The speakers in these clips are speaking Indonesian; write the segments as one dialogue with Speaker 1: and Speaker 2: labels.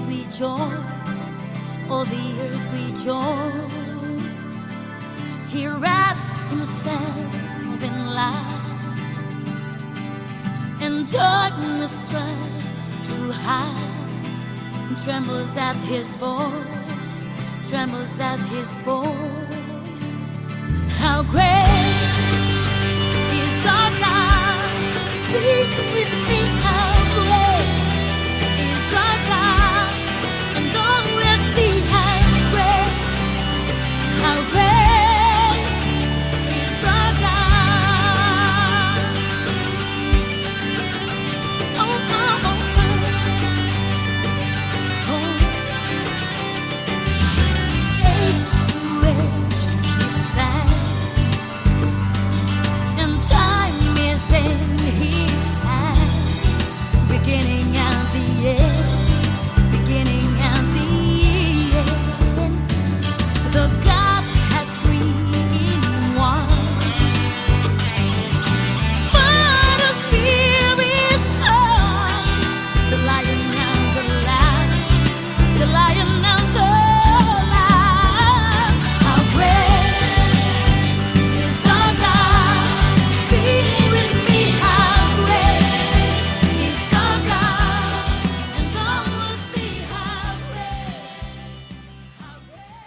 Speaker 1: rejoice, all the earth rejoice. He wraps himself in light, and darkness tries to hide, and trembles at his voice, trembles at his voice. How great is our God? Sing with me, how great is our God, and all will see how great is our God. Oh, oh, oh, oh. Age to age he stands, and time is in his hands, beginning and the end, beginning and the end. The Godhead three in one, Father, Spirit, Son, the Lion and the Lamb, the Lion and the Lamb. How great is our God? Sing with me, how great is our God, and all will see how great, how great.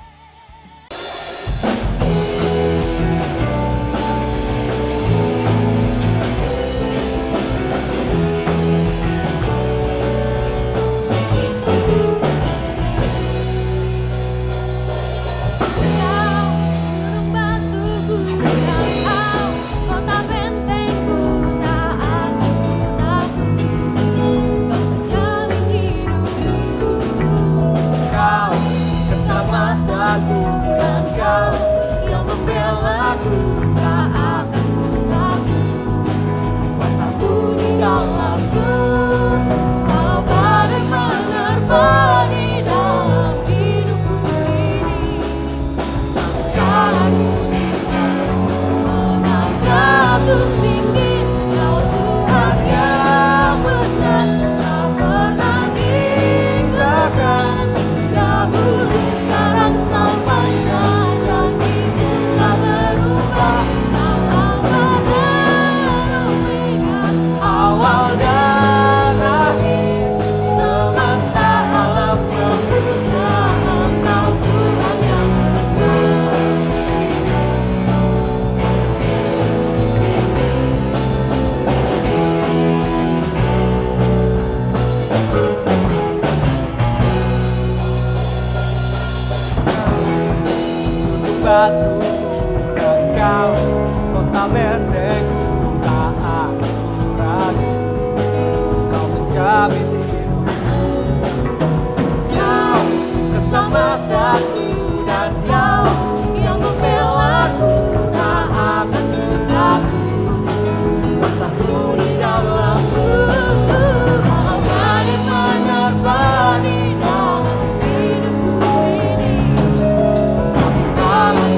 Speaker 2: Batu engkau, kota benteng tak aku ragu, kau menjamin hidupku. Kau keselamatan dan kau yang membelaku, tak akan takut, kuasamu di dalammu. Walau badai menerpa di dalam hidupku ini, tapi kalau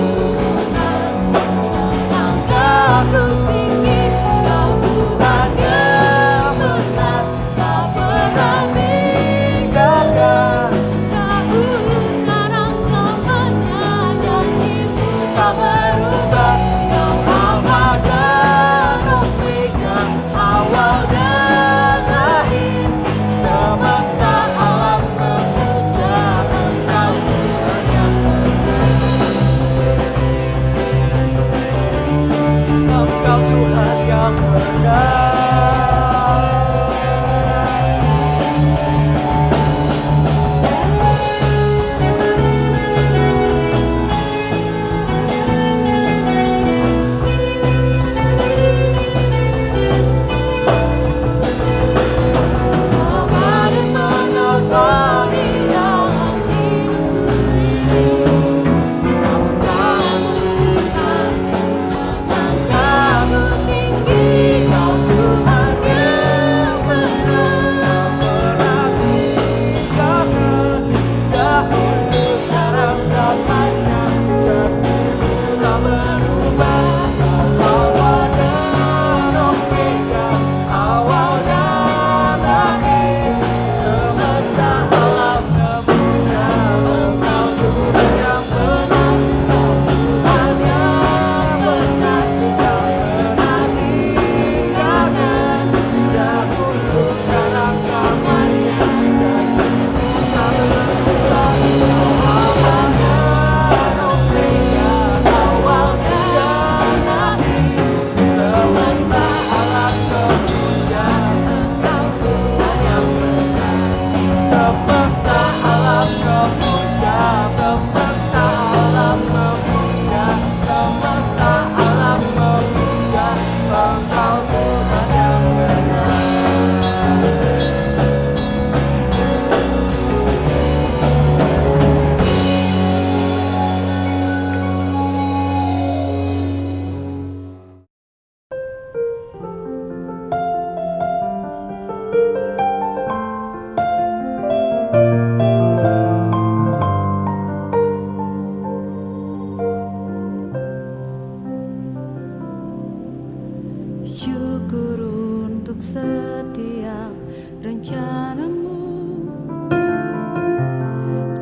Speaker 1: bersyukur untuk setiap rencanamu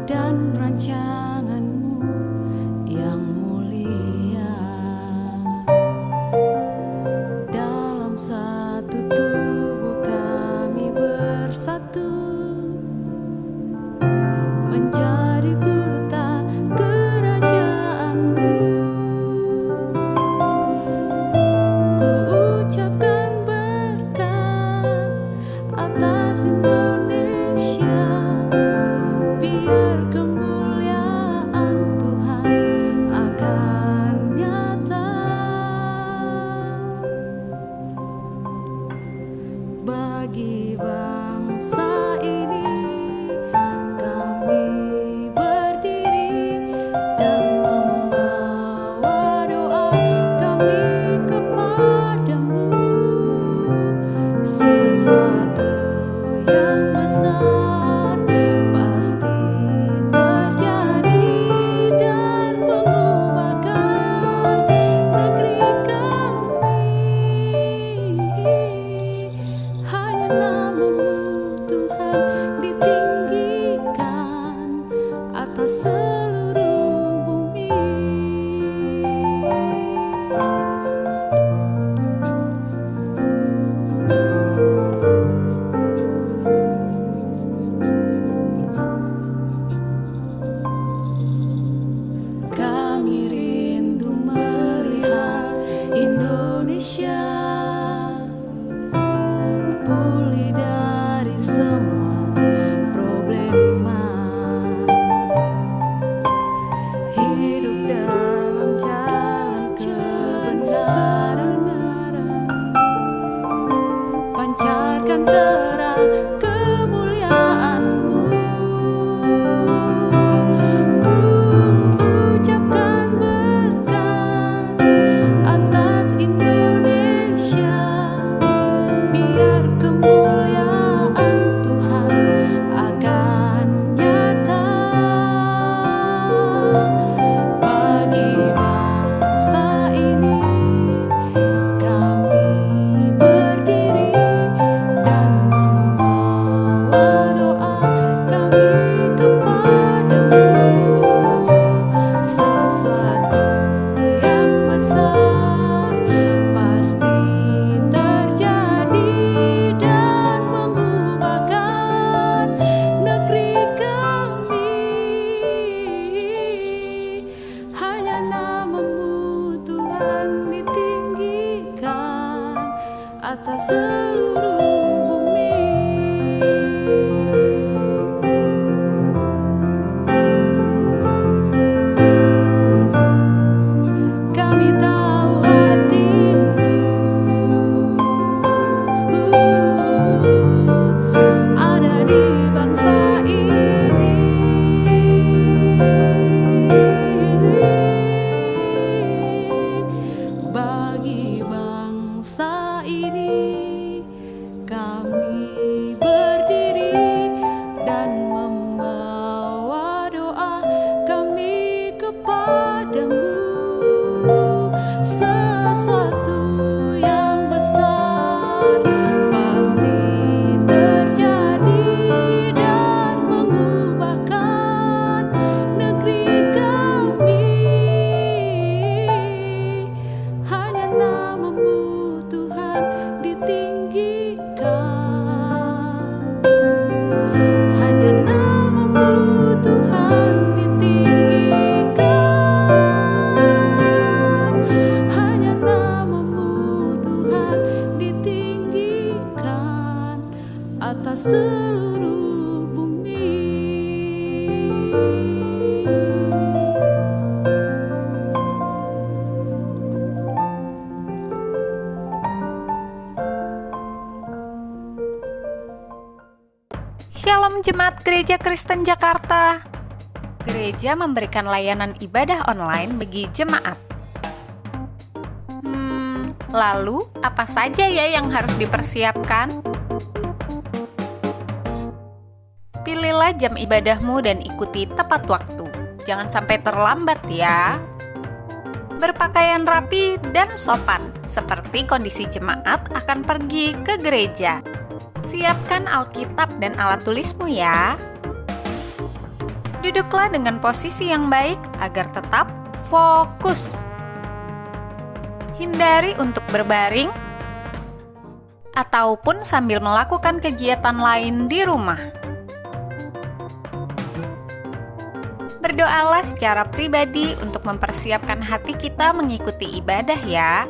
Speaker 1: dan rancanganmu yang mulia. Dalam satu tubuh kami bersatu, menjadi duta kerajaanmu. Ku ucapkan berkat atas Indonesia, biar kemuliaan Tuhan akan nyata. Bagi bangsa ini kami berdiri dan membawa doa kami kepadamu. Sesuatu yang besar pasti terjadi dan mengubahkan negeri kami. Hanya namamu Tuhan ditinggikan atas seluruh bumi. Kami rindu melihat Indonesia pulih dari semua problema, hidup dalam jalan kebenaran, pancarkan terang kemuliaan-Mu. Ku ucapkan berkat atas Indonesia, biar kemuliaan Tuhan akan nyata. Bagi bangsa ini kami berdiri dan membawa doa kami kepadamu. Sesuatu yang besar pasti terjadi dan mengubahkan negeri kami. Hanya namamu Tuhan ditinggikan atas seluruh bumi. Kami tahu hatimu ada di bangsa ini. Bagi bangsa ini kami berdiri dan membawa doa kami kepadamu. Sesuatu yang besar pasti terjadi dan mengubahkan negeri kami. Hanya namamu Tuhan ditinggikan. Hanya namamu Tuhan ditinggikan. Hanya namamu Tuhan ditinggikan atas seluruh bumi.
Speaker 3: Shalom Jemaat Gereja Kristen Jakarta. Gereja memberikan layanan ibadah online bagi jemaat. Lalu apa saja ya yang harus dipersiapkan? Pilihlah jam ibadahmu dan ikuti tepat waktu. Jangan sampai terlambat ya. Berpakaian rapi dan sopan, seperti kondisi jemaat akan pergi ke gereja. Siapkan Alkitab dan alat tulismu ya. Duduklah dengan posisi yang baik agar tetap fokus. Hindari untuk berbaring ataupun sambil melakukan kegiatan lain di rumah. Berdoalah secara pribadi untuk mempersiapkan hati kita mengikuti ibadah ya.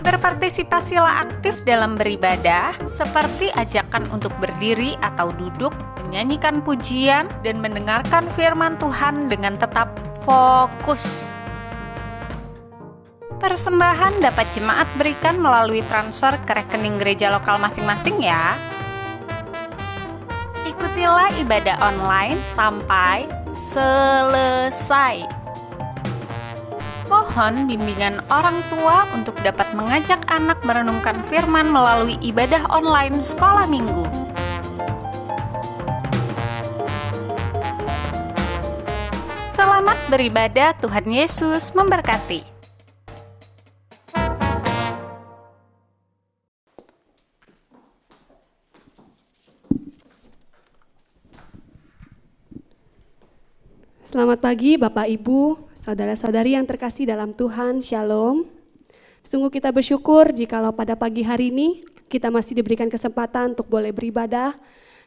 Speaker 3: Berpartisipasilah aktif dalam beribadah, seperti ajakan untuk berdiri atau duduk, menyanyikan pujian, dan mendengarkan firman Tuhan dengan tetap fokus. Persembahan dapat jemaat berikan melalui transfer ke rekening gereja lokal masing-masing ya. Ikutilah ibadah online sampai selesai. Mohon bimbingan orang tua untuk dapat mengajak anak merenungkan firman melalui ibadah online sekolah minggu. Selamat beribadah, Tuhan Yesus memberkati.
Speaker 4: Selamat pagi Bapak Ibu, saudara-saudari yang terkasih dalam Tuhan, Shalom. Sungguh kita bersyukur jikalau pada pagi hari ini kita masih diberikan kesempatan untuk boleh beribadah.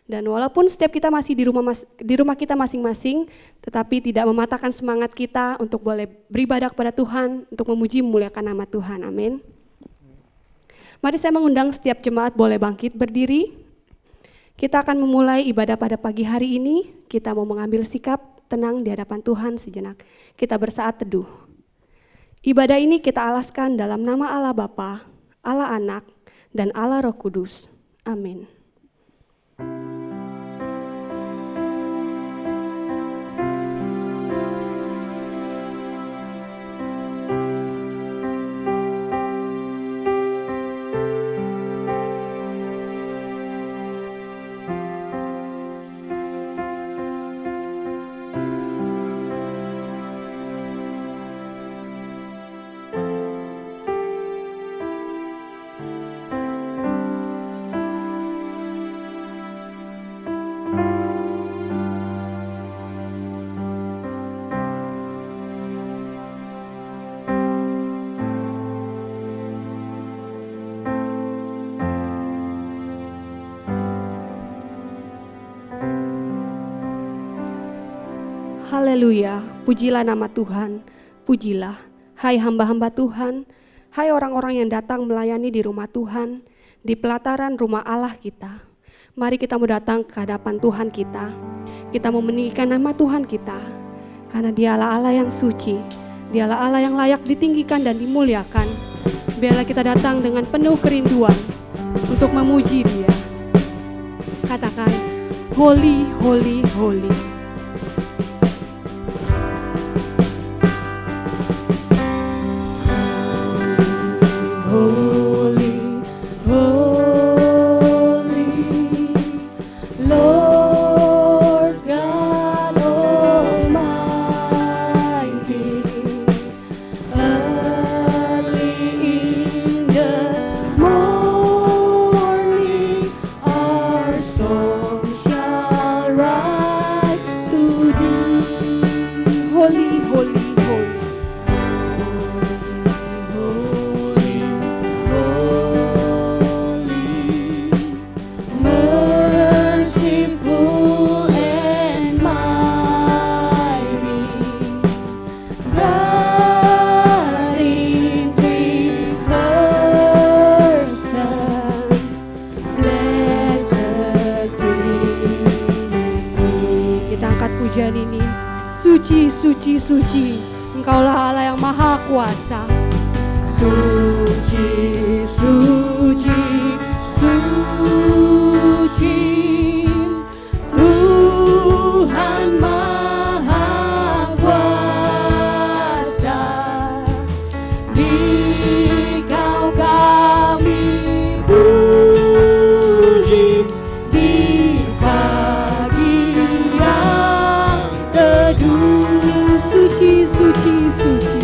Speaker 4: Dan walaupun setiap kita masih di rumah kita masing-masing, tetapi tidak mematahkan semangat kita untuk boleh beribadah kepada Tuhan, untuk memuji memuliakan nama Tuhan, amin. Mari saya mengundang setiap jemaat boleh bangkit berdiri. Kita akan memulai ibadah pada pagi hari ini, kita mau mengambil sikap tenang di hadapan Tuhan sejenak. Kita bersaat teduh. Ibadah ini kita alaskan dalam nama Allah Bapa, Allah Anak, dan Allah Roh Kudus. Amin. Haleluya, pujilah nama Tuhan, pujilah. Hai hamba-hamba Tuhan, hai orang-orang yang datang melayani di rumah Tuhan, di pelataran rumah Allah kita. Mari kita mau datang ke hadapan Tuhan kita. Kita mau meninggikan nama Tuhan kita, karena Dialah Allah yang suci, Dialah Allah yang layak ditinggikan dan dimuliakan. Biarlah kita datang dengan penuh kerinduan untuk memuji Dia. Katakan, Holy, Holy, Holy. Holy, holy, Lord God Almighty. Early in the morning, our song shall rise to Thee. Holy, holy, holy. Merciful and mighty, God in three persons, blessed Trinity. Kita angkat pujian ini. Suci, suci, suci, Engkaulah Allah yang maha kuasa. Suci, suci, suci, Tuhan maha kuasa. Dikau kami puji di pagi yang teduh. Suci, suci, suci,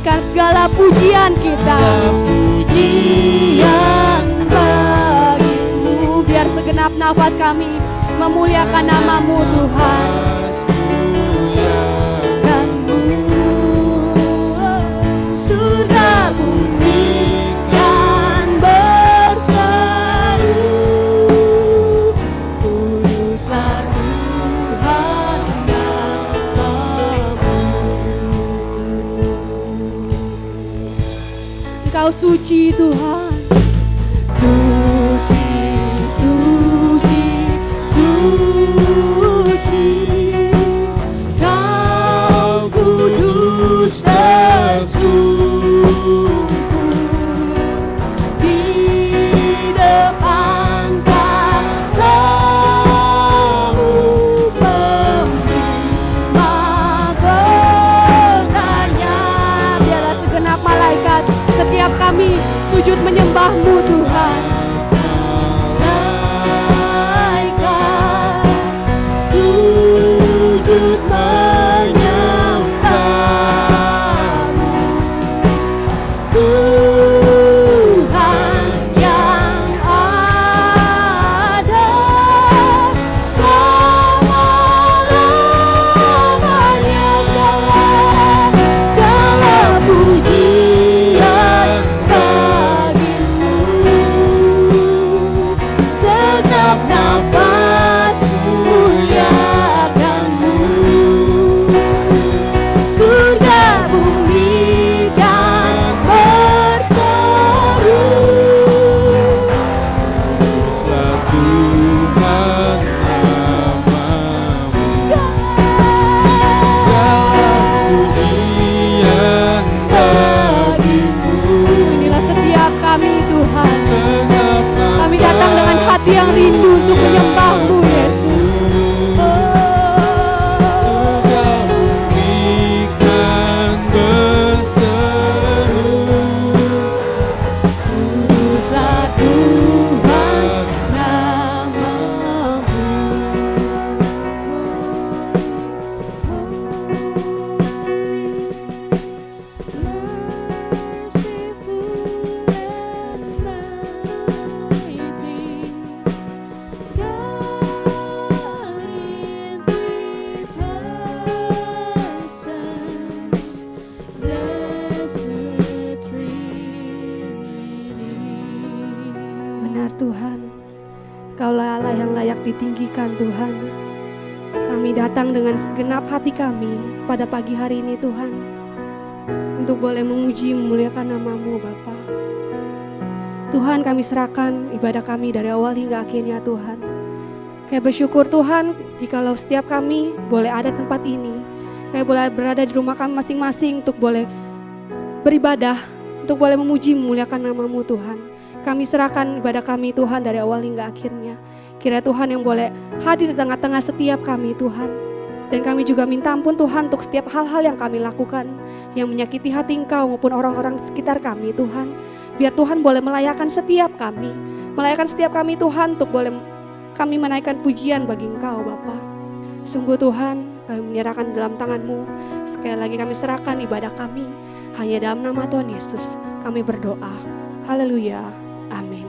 Speaker 4: menaikkan segala pujian kita. Pujian bagimu. Biar segenap nafas kami memuliakan namamu Tuhan. Surga bumi kan berseru, kuduslah Tuhan namamu. Engkau suci Tuhan, suci, suci, suci. Kau kudus tersungkur di depan tahtamu, menerima bertanya. Biarlah segenap malaikat setiap kami sujud menyembah-Mu Tuhan. Malaikat sujud menyembah-Mu, Tuhan yang ada selama-lamanya. Segala pujian bagimu, segenap nafas muliakan-Mu. Surga bumi kan berseru,
Speaker 2: Kuduslah Tuhan namamu. Segala pujian bagimu.
Speaker 4: inilah setiap kami Tuhan.
Speaker 2: Segenap
Speaker 4: Kami datang dengan hati yang rindu untuk menyembah-Mu Yesus.
Speaker 2: Surga bumi kan berseru,
Speaker 4: Kuduslah Tuhan namamu. Benar Tuhan, Kaulah Allah yang layak ditinggikan Tuhan. Kami datang dengan segenap hati kami pada pagi hari ini Tuhan, untuk boleh memuji memuliakan namamu Bapa. Tuhan, kami serahkan ibadah kami dari awal hingga akhirnya Tuhan. Kami bersyukur Tuhan, jikalau setiap kami boleh ada di tempat ini, kami boleh berada di rumah kami masing-masing untuk boleh beribadah, untuk boleh memuji memuliakan namamu Tuhan. Kami serahkan ibadah kami Tuhan dari awal hingga akhirnya. Kiranya Tuhan yang boleh hadir di tengah-tengah setiap kami Tuhan. Dan kami juga minta ampun Tuhan untuk setiap hal-hal yang kami lakukan yang menyakiti hati Engkau maupun orang-orang di sekitar kami Tuhan. Biar Tuhan boleh melayakan setiap kami. Melayakan setiap kami Tuhan untuk boleh kami menaikkan pujian bagi Engkau Bapa. Sungguh Tuhan, kami menyerahkan dalam tangan-Mu. Sekali lagi kami serahkan ibadah kami. Hanya dalam nama Tuhan Yesus kami berdoa. Haleluya. Amin.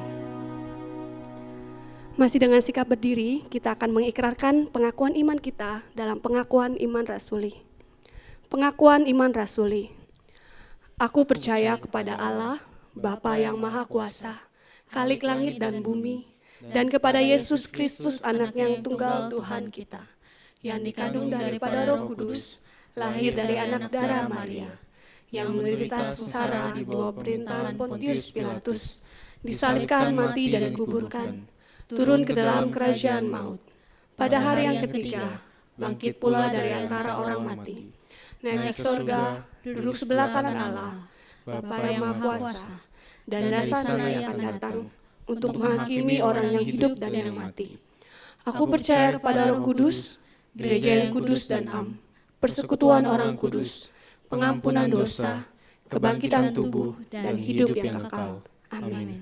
Speaker 4: Masih dengan sikap berdiri, kita akan mengikrarkan pengakuan iman kita dalam pengakuan iman rasuli. Pengakuan iman rasuli. Aku percaya kepada Allah, Bapa yang Maha Kuasa, Khalik langit dan bumi, dan kepada Yesus Kristus anak yang tunggal Tuhan kita, yang dikandung daripada Roh Kudus, lahir dari anak darah Maria, yang menderita sengsara di bawah pemerintahan Pontius Pilatus, disalibkan, mati dan dikuburkan, turun ke dalam kerajaan maut. Pada hari yang ketiga, bangkit pula dari antara orang mati, naik ke sorga, duduk sebelah kanan Allah, Bapa yang Maha Kuasa, dan dasar yang akan datang untuk menghakimi orang yang hidup dan yang mati. Aku percaya kepada Roh Kudus, gereja yang kudus dan am, persekutuan orang kudus, pengampunan dosa, kebangkitan tubuh, dan hidup yang kekal. Amin.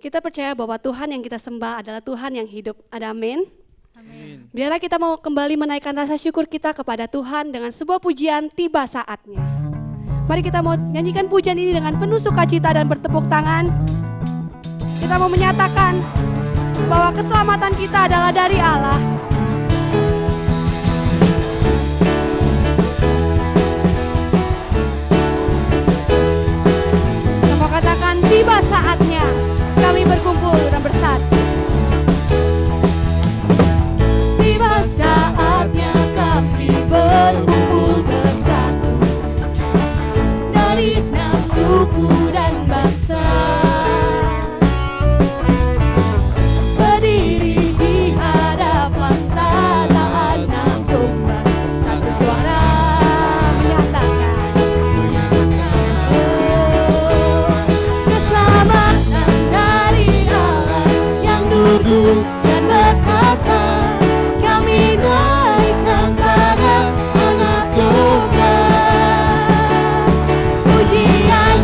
Speaker 4: Kita percaya bahwa Tuhan yang kita sembah adalah Tuhan yang hidup. Ada amin?
Speaker 2: Amin.
Speaker 4: Biarlah kita mau kembali menaikkan rasa syukur kita kepada Tuhan dengan sebuah pujian Tiba Saatnya. Mari kita mau nyanyikan pujian ini dengan penuh sukacita dan bertepuk tangan. Kita mau menyatakan bahwa keselamatan kita adalah dari Allah. Kita mau katakan tiba saatnya kami berkumpul dan bersatu. Tiba saatnya kami berkumpul bersatu dari enam suku dan bangsa, berdiri di hadapan tata anak domba, satu suara menyatakan keselamatan dari Allah yang duduk dan berkata, kami naikkan pada anak domba. Pujian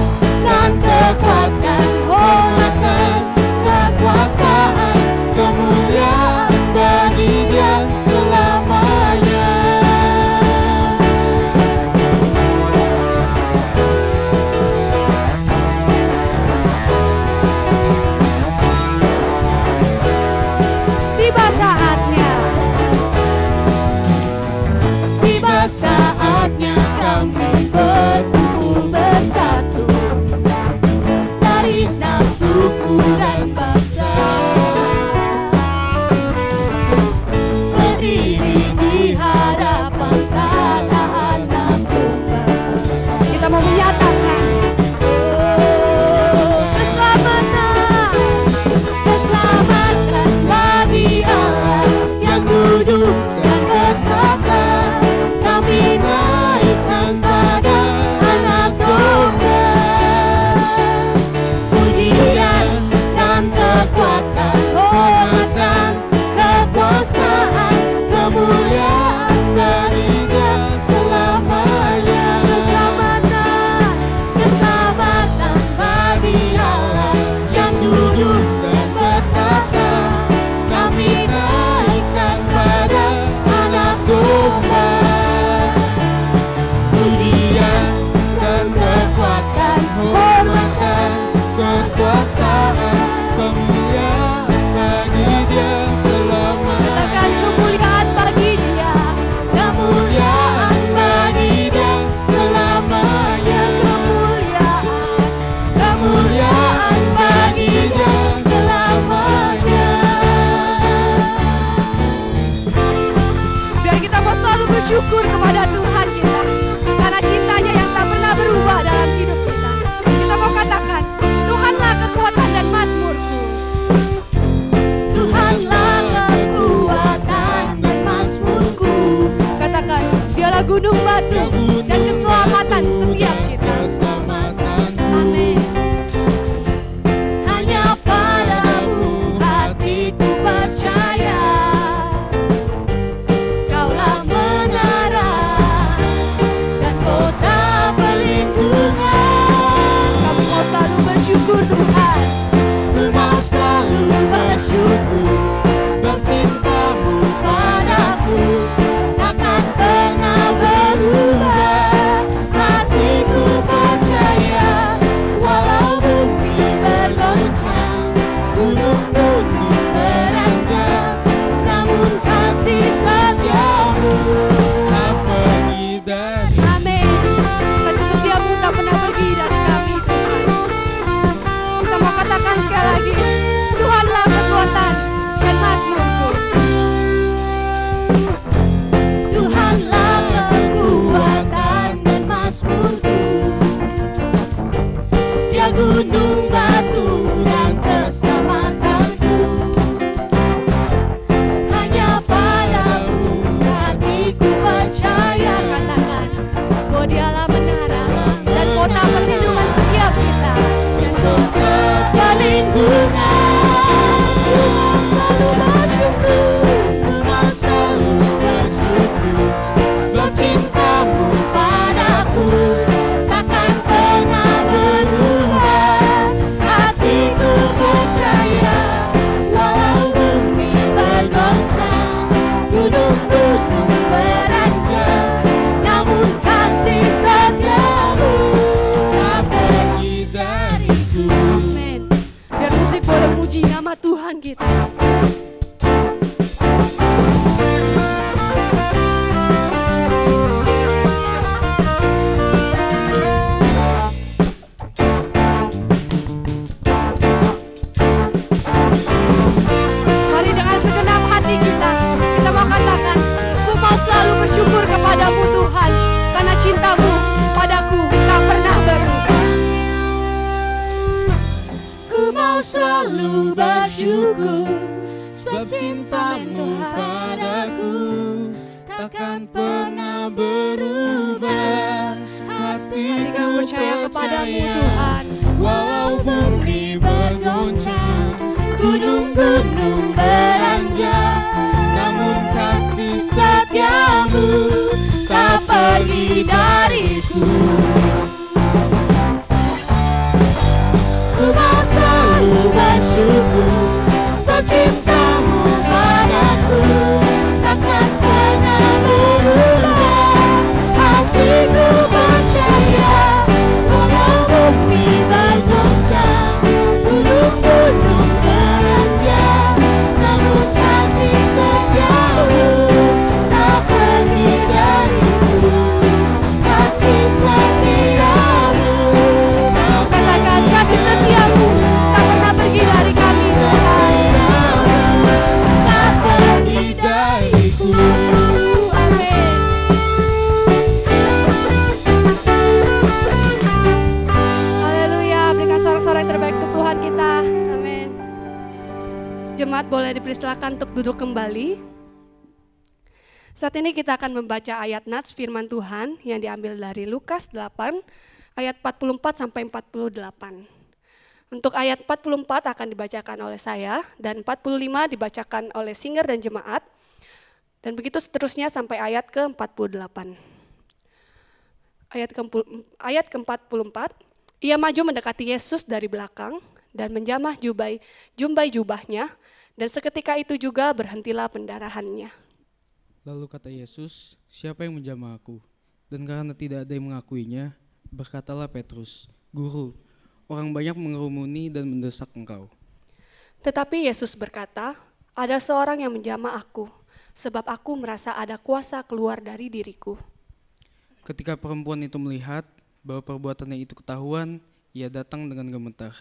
Speaker 4: dan kekuatan, hormatan, kekuasaan, kemuliaan bagi Dia selamanya. Tiba saatnya, tiba saatnya kami berkumpul bersatu dari enam suku dan bangsa, berdiri di hadapan tata anak domba. Kita mau menyatakan keselamatan, keselamatan bagi Allah yang duduk dan berkata, kami naikkan pada anak domba. Pujian dan kekuatan, hormatan, kekuasaan, kemuliaan bagi Dia selamanya. Keselamatan, keselamatan bagi Allah yang duduk dan berkata, kami naikkan pada anak domba. Pujian dan kekuatan, hormatan, kekuasaan, kemuliaan bagi Dia selamanya. Katakan kemuliaan bagi Dia, kemuliaan bagi Dia selamanya. Kemuliaan, kemuliaan bagi Dia selamanya. Biar kita mau selalu bersyukur kepada Tuhan kita, karena cintanya yang tak pernah berubah dalam hidup kita. Kita mau katakan, Tuhanlah kekuatan dan mazmurku. Tuhanlah kekuatan dan mazmurku. Katakan, Dialah gunung batu dan keselamatan setiap kita. Amin. Hanya padamu hatiku percaya, Kaulah menara
Speaker 1: bersyukur sebab cintamu padaku takkan pernah berubah. Hatiku
Speaker 4: percaya kepadamu Tuhan.
Speaker 1: walau bumi bergoncang, gunung-gunung beranjak, namun kasih setiamu tak pergi dariku. Ku mau selalu bersyukur sebab cintamu padaku takkan pernah berubah. Hatiku percaya walau bumi bergoncang, gunung-gunung beranjak, namun kasih setiamu tak pergi dariku. Kasih setiamu tak
Speaker 4: Katakan kasih setiamu tak pernah pergi dari kami Tuhan.
Speaker 1: tak pergi dariku.
Speaker 4: Amin. Haleluya, berikan sorak-sorai terbaik untuk Tuhan kita. Amin. Jemaat boleh dipersilakan untuk duduk kembali. Saat ini kita akan membaca ayat nats firman Tuhan yang diambil dari Lukas 8 ayat 44 sampai 48. Untuk ayat 44 akan dibacakan oleh saya dan 45 dibacakan oleh singer dan jemaat. Dan begitu seterusnya sampai ayat ke-48. Ayat ke-44, ia maju mendekati Yesus dari belakang dan menjamah jumbai jubahnya, dan seketika itu juga berhentilah pendarahannya.
Speaker 2: Lalu kata Yesus, siapa yang menjamah aku? Dan karena tidak ada yang mengakuinya, berkatalah Petrus, Guru, orang banyak mengerumuni dan mendesak engkau.
Speaker 4: Tetapi Yesus berkata, ada seorang yang menjamah aku, sebab aku merasa ada kuasa keluar dari diriku.
Speaker 2: Ketika perempuan itu melihat bahwa perbuatannya itu ketahuan, ia datang dengan gemetar,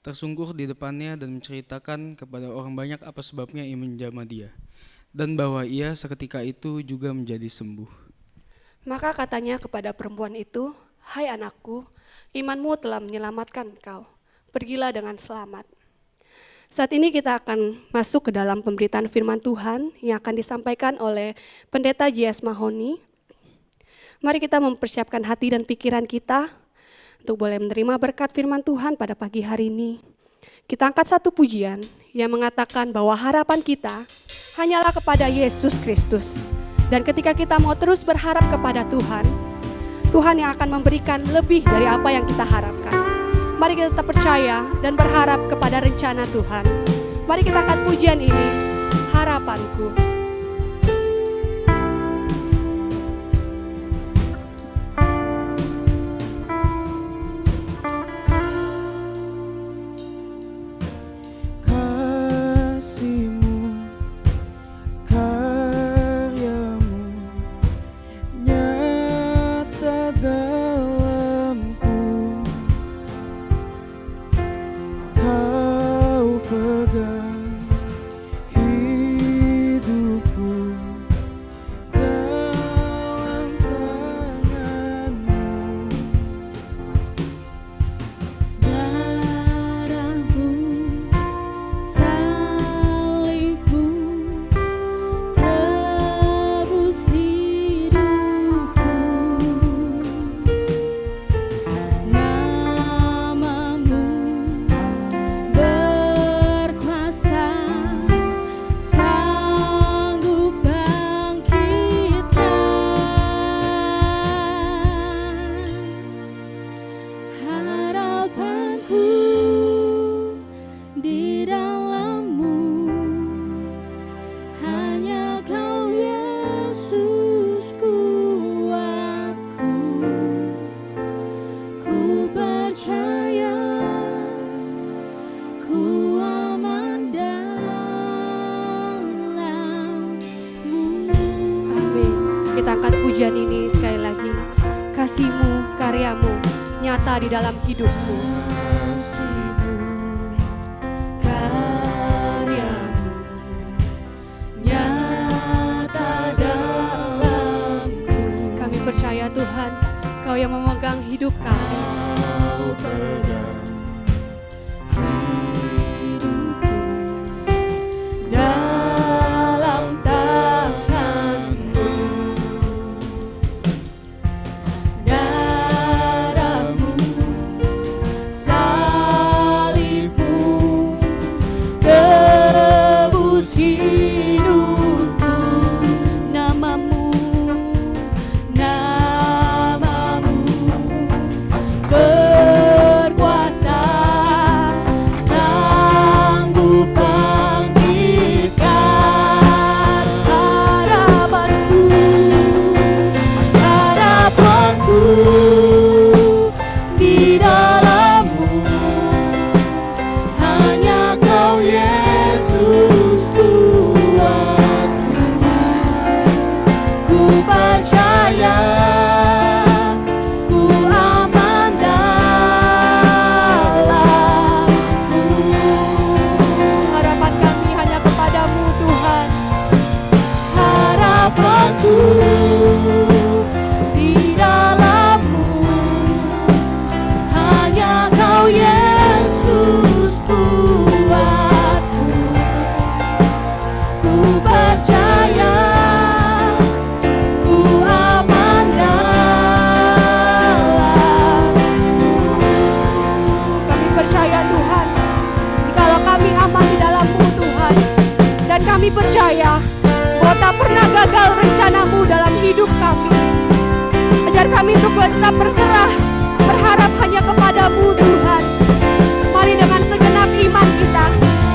Speaker 2: tersungkur di depannya dan menceritakan kepada orang banyak apa sebabnya ia menjamah dia, dan bahwa ia seketika itu juga menjadi sembuh.
Speaker 4: Maka katanya kepada perempuan itu, hai anakku, imanmu telah menyelamatkan engkau, pergilah dengan selamat. Saat ini kita akan masuk ke dalam pemberitaan firman Tuhan yang akan disampaikan oleh Pendeta J.S. Mahoni. Mari kita mempersiapkan hati dan pikiran kita untuk boleh menerima berkat firman Tuhan pada pagi hari ini. Kita angkat satu pujian yang mengatakan bahwa harapan kita hanyalah kepada Yesus Kristus. Dan ketika kita mau terus berharap kepada Tuhan, Tuhan yang akan memberikan lebih dari apa yang kita harapkan. Mari kita tetap percaya dan berharap kepada rencana Tuhan. Mari kita angkat pujian ini, harapanku.
Speaker 2: Kasih-Mu, karya-Mu, nyata dalamku. Kau pegang hidupku dalam tangan-Mu.
Speaker 1: Darahmu, salibmu, tebus hidupku. Namamu berkuasa, sanggup bangkitkan. Harapanku di dalam-Mu, hanya Kau Yesus kuatku. Ku percaya, ku aman dalam-Mu.
Speaker 4: Amin. Kita angkat pujian ini sekali lagi. Kasih-Mu, karya-Mu, nyata di dalam hidupku.
Speaker 1: Kasih-Mu, karya-Mu, nyata dalamku.
Speaker 4: Kami percaya Tuhan, Kau yang memegang hidup kami.
Speaker 1: Kau pegang hidupku
Speaker 4: bahwa tak pernah gagal rencanamu dalam hidup kami. Ajar kami untuk tetap berserah, berharap hanya kepadamu Tuhan. Mari dengan segenap iman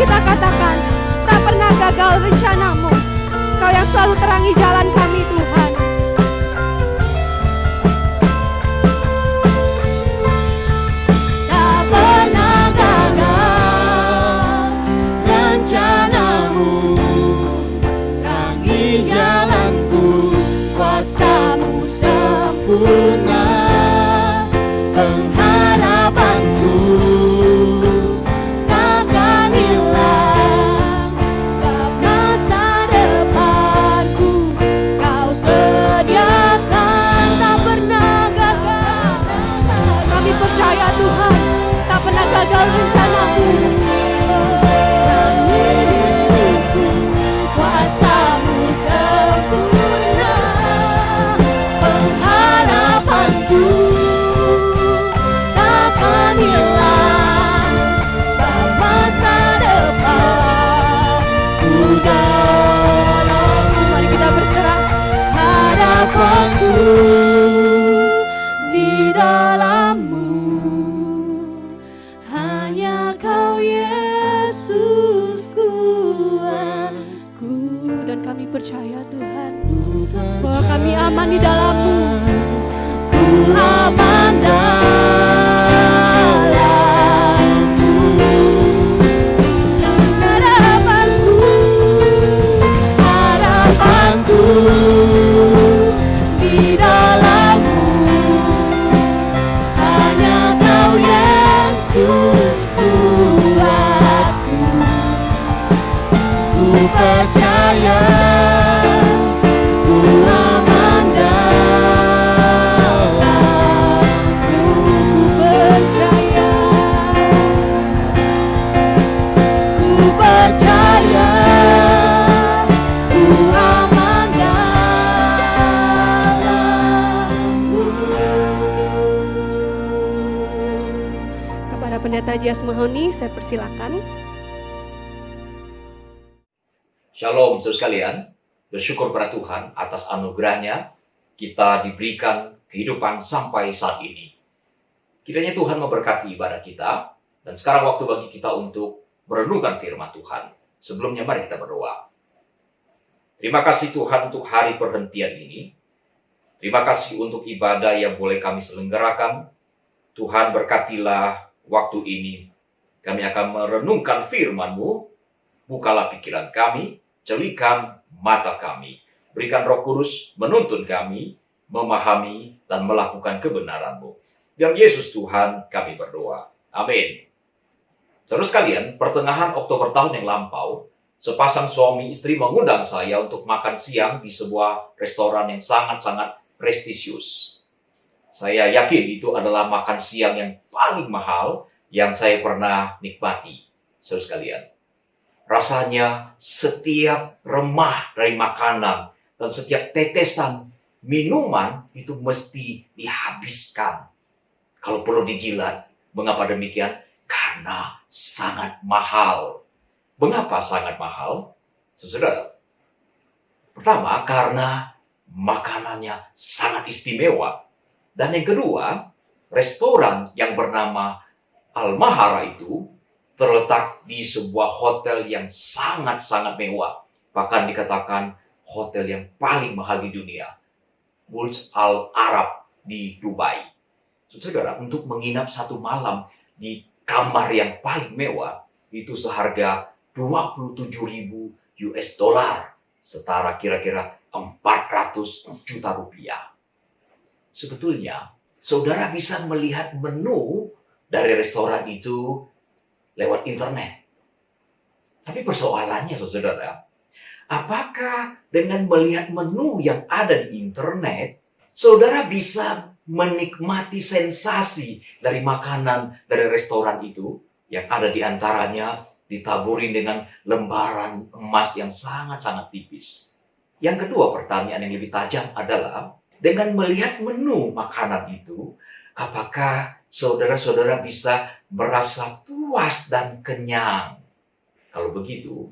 Speaker 4: kita katakan, tak pernah gagal rencanamu. Kau yang selalu terangi jalan kami Tuhan.
Speaker 1: Tak pernah gagal rencanamu, terangi jalanku, kuasamu sempurna, pengharapanku takkan hilang, sebab masa depanku kau sediakan. Tak pernah gagal,
Speaker 4: Kami percaya Tuhan, tak pernah gagal rencanamu.
Speaker 1: kuasamu sempurna, pengharapanku takkan hilang, sebab masa depan ku dalammu.
Speaker 4: Mari kita berserah.
Speaker 1: Harapanku di dalammu, hanya kau Yesusku aku.
Speaker 4: Dan kami percaya Tuhan, bahwa kami aman di dalam-Mu.
Speaker 1: Ku aman dalammu, harapanku di dalammu, hanya kau Yesus Tuhanku. Ku percaya, ku aman dalammu. Percaya, ku percaya, ku aman dalammu.
Speaker 4: Kepada Pendeta Jias Mahoni, saya persilakan.
Speaker 5: Shalom saudara sekalian, bersyukur pada Tuhan atas anugerahnya kita diberikan kehidupan sampai saat ini. Kiranya Tuhan memberkati ibadah kita, dan sekarang waktu bagi kita untuk merenungkan firman Tuhan. Sebelumnya mari kita berdoa. Terima kasih Tuhan untuk hari perhentian ini. Terima kasih untuk ibadah yang boleh kami selenggarakan. Tuhan berkatilah waktu ini. Kami akan merenungkan firman-Mu. Bukalah pikiran kami, celikan mata kami. Berikan Roh Kudus menuntun kami, memahami dan melakukan kebenaran-Mu. Dalam Yesus Tuhan kami berdoa. Amin. Saudara sekalian, pertengahan Oktober tahun yang lampau, sepasang suami istri mengundang saya untuk makan siang di sebuah restoran yang sangat-sangat prestisius. Saya yakin itu adalah makan siang yang paling mahal yang saya pernah nikmati, saudara sekalian. Rasanya setiap remah dari makanan dan setiap tetesan minuman itu mesti dihabiskan. Kalau perlu dijilat. Mengapa demikian? Karena sangat mahal. Mengapa sangat mahal? Saudara, pertama, karena makanannya sangat istimewa. Dan yang kedua, restoran yang bernama Al-Mahara itu terletak di sebuah hotel yang sangat-sangat mewah. Bahkan dikatakan hotel yang paling mahal di dunia. Burj Al Arab di Dubai. Saudara, untuk menginap satu malam di kamar yang paling mewah, itu seharga 27.000 US dollar. Setara kira-kira 400 juta rupiah. Sebetulnya, saudara bisa melihat menu dari restoran itu lewat internet. Tapi persoalannya, saudara, apakah dengan melihat menu yang ada di internet, saudara bisa menikmati sensasi dari makanan dari restoran itu yang ada di antaranya ditaburi dengan lembaran emas yang sangat-sangat tipis? Yang kedua, pertanyaan yang lebih tajam adalah, dengan melihat menu makanan itu, apakah saudara-saudara bisa merasa puas dan kenyang? Kalau begitu,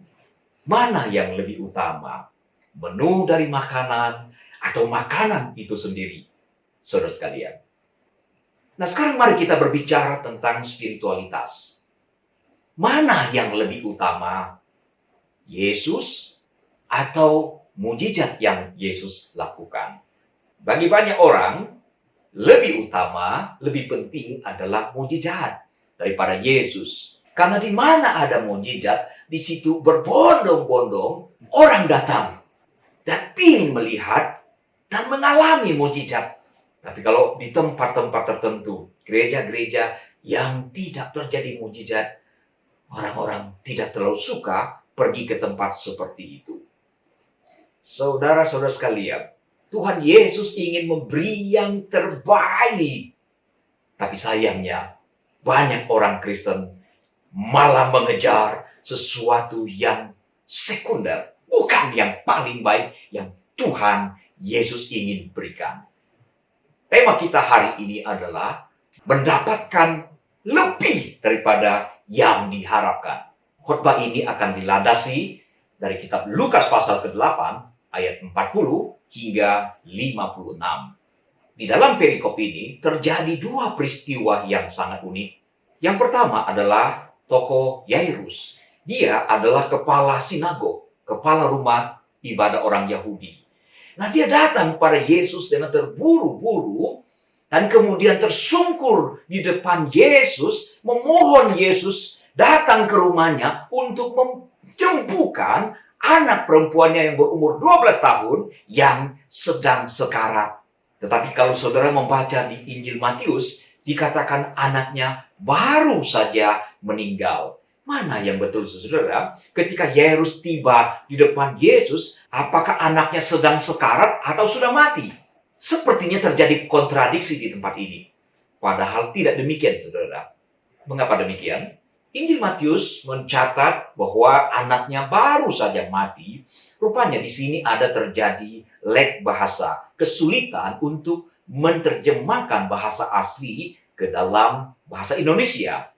Speaker 5: mana yang lebih utama? menu dari makanan, atau makanan itu sendiri, saudara sekalian. Nah, sekarang mari kita berbicara tentang spiritualitas. Mana yang lebih utama? Yesus atau mujizat yang Yesus lakukan? Bagi banyak orang, lebih utama, lebih penting adalah mujizat daripada Yesus. Karena di mana ada mujizat, di situ berbondong-bondong orang datang dan ingin melihat dan mengalami mujizat. Tapi kalau di tempat-tempat tertentu, gereja-gereja yang tidak terjadi mujizat, orang-orang tidak terlalu suka pergi ke tempat seperti itu. Saudara-saudara sekalian, Tuhan Yesus ingin memberi yang terbaik. Tapi sayangnya, banyak orang Kristen malah mengejar sesuatu yang sekunder, bukan yang paling baik yang Tuhan Yesus ingin berikan. Tema kita hari ini adalah mendapatkan lebih daripada yang diharapkan. Khotbah ini akan dilandasi dari kitab Lukas pasal ke-8 ayat 40 hingga 56. Di dalam perikop ini terjadi dua peristiwa yang sangat unik. Yang pertama adalah tokoh Yairus. Dia adalah kepala sinagog, kepala rumah ibadah orang Yahudi. Nah, dia datang kepada Yesus dengan terburu-buru dan kemudian tersungkur di depan Yesus, memohon Yesus datang ke rumahnya untuk menyembuhkan anak perempuannya yang berumur 12 tahun yang sedang sekarat. Tetapi kalau saudara membaca di Injil Matius, dikatakan anaknya baru saja meninggal. Mana yang betul, saudara? Ketika Yairus tiba di depan Yesus, apakah anaknya sedang sekarat atau sudah mati? Sepertinya terjadi kontradiksi di tempat ini. Padahal tidak demikian, saudara. Mengapa demikian? Injil Matius mencatat bahwa anaknya baru saja mati. Rupanya di sini ada terjadi lag bahasa, kesulitan untuk menerjemahkan bahasa asli ke dalam bahasa Indonesia.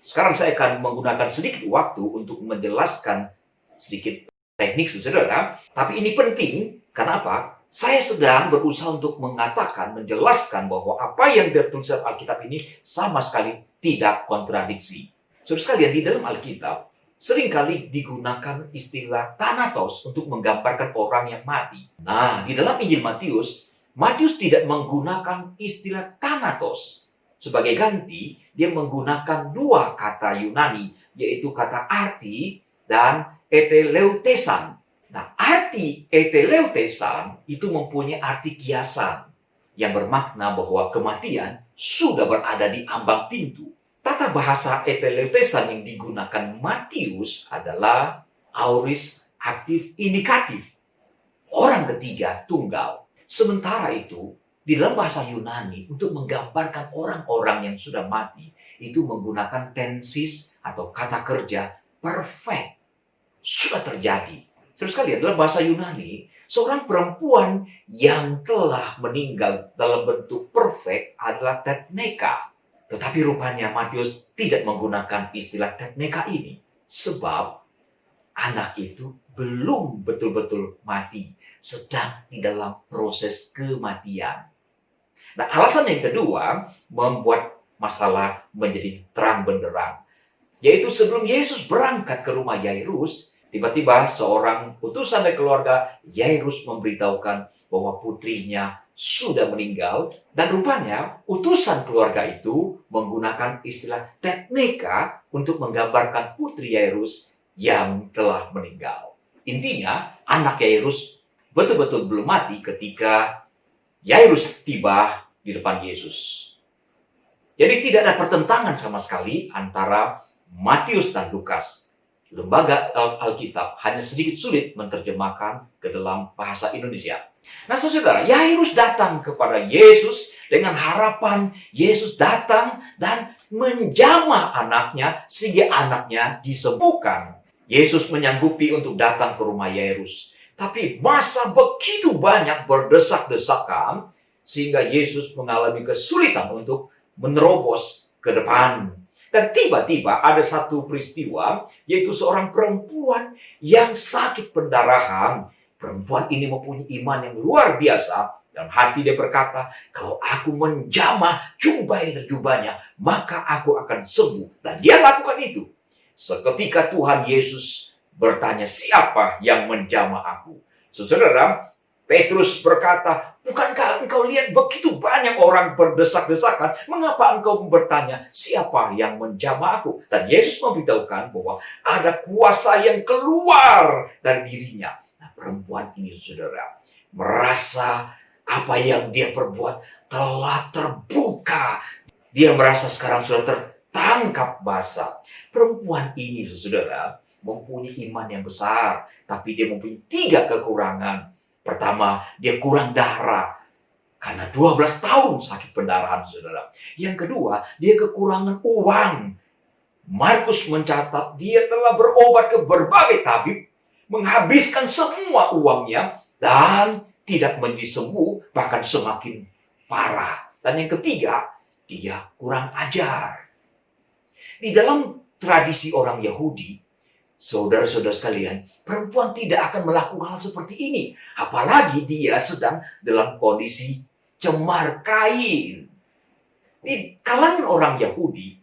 Speaker 5: Sekarang saya akan menggunakan sedikit waktu untuk menjelaskan sedikit teknik, saudara. Tapi ini penting, karena apa? Saya sedang berusaha untuk mengatakan, menjelaskan bahwa apa yang tertulis dalam Alkitab ini sama sekali tidak kontradiksi. Saudara sekalian, di dalam Alkitab seringkali digunakan istilah thanatos untuk menggambarkan orang yang mati. Nah, di dalam Injil Matius, Matius tidak menggunakan istilah thanatos. Sebagai ganti, dia menggunakan dua kata Yunani, yaitu kata arti dan eteleutesan. Nah, arti eteleutesan itu mempunyai arti kiasan, yang bermakna bahwa kematian sudah berada di ambang pintu. Tata bahasa eteleutesan yang digunakan Matius adalah aorist aktif indikatif. Orang ketiga tunggal. Sementara itu, di dalam bahasa Yunani, untuk menggambarkan orang-orang yang sudah mati, itu menggunakan tenses atau kata kerja perfect. Sudah terjadi. Saudara sekalian, dalam bahasa Yunani, seorang perempuan yang telah meninggal dalam bentuk perfect adalah tekneka. Tetapi rupanya Matius tidak menggunakan istilah tekneka ini. Sebab anak itu belum betul-betul mati. Sedang di dalam proses kematian. Nah, alasan yang kedua membuat masalah menjadi terang benderang. Yaitu sebelum Yesus berangkat ke rumah Yairus, tiba-tiba seorang utusan dari keluarga Yairus memberitahukan bahwa putrinya sudah meninggal. Dan rupanya utusan keluarga itu menggunakan istilah teknika untuk menggambarkan putri Yairus yang telah meninggal. Intinya, anak Yairus betul-betul belum mati ketika Yairus tiba di depan Yesus. Jadi tidak ada pertentangan sama sekali antara Matius dan Lukas. Lembaga Alkitab hanya sedikit sulit menerjemahkan ke dalam bahasa Indonesia. Nah, saudara, Yairus datang kepada Yesus dengan harapan Yesus datang dan menjamah anaknya sehingga anaknya disembuhkan. Yesus menyanggupi untuk datang ke rumah Yairus. Tapi masa begitu banyak berdesak-desakan sehingga Yesus mengalami kesulitan untuk menerobos ke depan. Dan tiba-tiba ada satu peristiwa, yaitu seorang perempuan yang sakit pendarahan. Perempuan ini mempunyai iman yang luar biasa. Dalam hati dia berkata, kalau aku menjamah jubahnya, maka aku akan sembuh. Dan dia lakukan itu. Seketika Tuhan Yesus bertanya, siapa yang menjamah aku? Saudara, Petrus berkata, bukankah engkau lihat begitu banyak orang berdesak-desakan? Mengapa engkau bertanya, siapa yang menjamah aku? Dan Yesus memberitahukan bahwa ada kuasa yang keluar dari dirinya. Nah, perempuan ini, saudara, merasa apa yang dia perbuat telah terbuka. Dia merasa sekarang sudah tertangkap basah. Perempuan ini, saudara, mempunyai iman yang besar. Tapi dia mempunyai 3 kekurangan. Pertama, dia kurang darah. Karena 12 tahun sakit pendarahan, saudara. Yang kedua, dia kekurangan uang. Markus mencatat, dia telah berobat ke berbagai tabib, menghabiskan semua uangnya, dan tidak menjadi sembuh, bahkan semakin parah. Dan yang ketiga, dia kurang ajar. Di dalam tradisi orang Yahudi, saudara-saudara sekalian, perempuan tidak akan melakukan hal seperti ini. Apalagi dia sedang dalam kondisi cemar kain. Di kalangan orang Yahudi,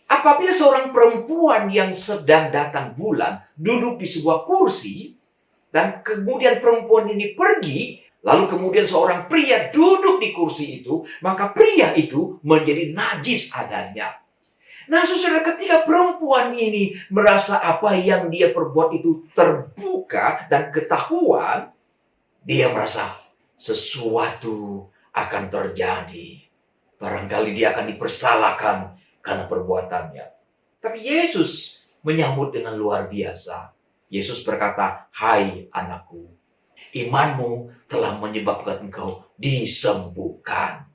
Speaker 5: apabila seorang perempuan yang sedang datang bulan duduk di sebuah kursi, dan kemudian perempuan ini pergi, lalu kemudian seorang pria duduk di kursi itu, maka pria itu menjadi najis adanya. Nah, saudara, ketika perempuan ini merasa apa yang dia perbuat itu terbuka dan ketahuan, dia merasa sesuatu akan terjadi. Barangkali dia akan dipersalahkan karena perbuatannya. Tapi Yesus menyambut dengan luar biasa. Yesus berkata, hai anakku, imanmu telah menyebabkan engkau disembuhkan.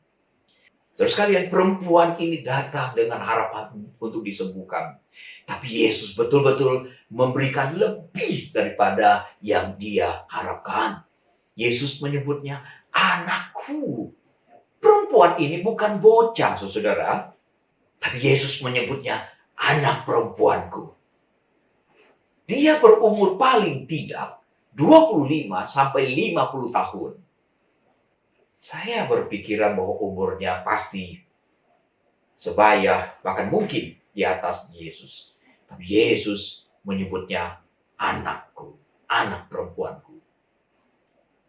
Speaker 5: Saudara sekalian, perempuan ini datang dengan harapan untuk disembuhkan. Tapi Yesus betul-betul memberikan lebih daripada yang dia harapkan. Yesus menyebutnya anakku. Perempuan ini bukan bocah, saudara. Tapi Yesus menyebutnya anak perempuanku. Dia berumur paling tidak 25 sampai 50 tahun. Saya berpikiran bahwa umurnya pasti sebaya, bahkan mungkin di atas Yesus. Tapi Yesus menyebutnya anakku, anak perempuanku.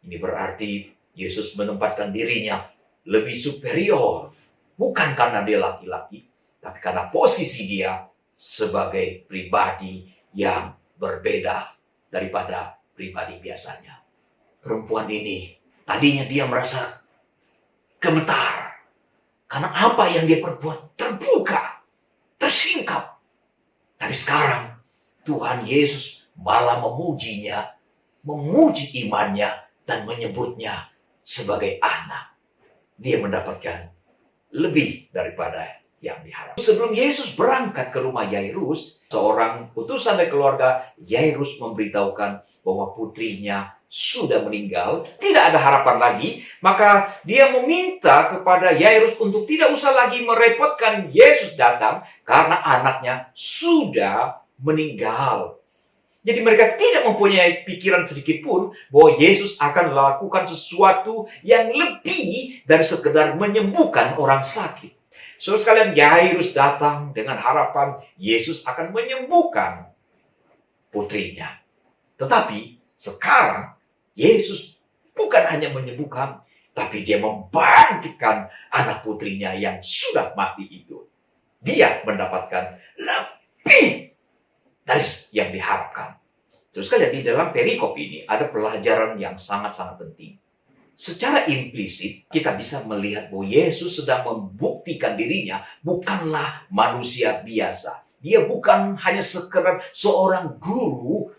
Speaker 5: Ini berarti Yesus menempatkan dirinya lebih superior. Bukan karena dia laki-laki, tapi karena posisi dia sebagai pribadi yang berbeda daripada pribadi biasanya. Perempuan ini tadinya dia merasa gemetar karena apa yang dia perbuat terbuka, tersingkap. Tapi sekarang Tuhan Yesus malah memujinya, memuji imannya dan menyebutnya sebagai anak. Dia mendapatkan lebih daripada yang diharapkan. Sebelum Yesus berangkat ke rumah Yairus, seorang utusan dari keluarga Yairus memberitahukan bahwa putrinya sudah meninggal, tidak ada harapan lagi, maka dia meminta kepada Yairus untuk tidak usah lagi merepotkan Yesus datang karena anaknya sudah meninggal. Jadi mereka tidak mempunyai pikiran sedikit pun bahwa Yesus akan melakukan sesuatu yang lebih dari sekedar menyembuhkan orang sakit. Saudara sekalian, Yairus datang dengan harapan Yesus akan menyembuhkan putrinya. Tetapi sekarang Yesus bukan hanya menyembuhkan, tapi dia membangkitkan anak putrinya yang sudah mati itu. Dia mendapatkan lebih dari yang diharapkan. Saudara sekalian, di dalam perikop ini ada pelajaran yang sangat-sangat penting. Secara implisit, kita bisa melihat bahwa Yesus sedang membuktikan dirinya bukanlah manusia biasa. Dia bukan hanya sekedar seorang guru.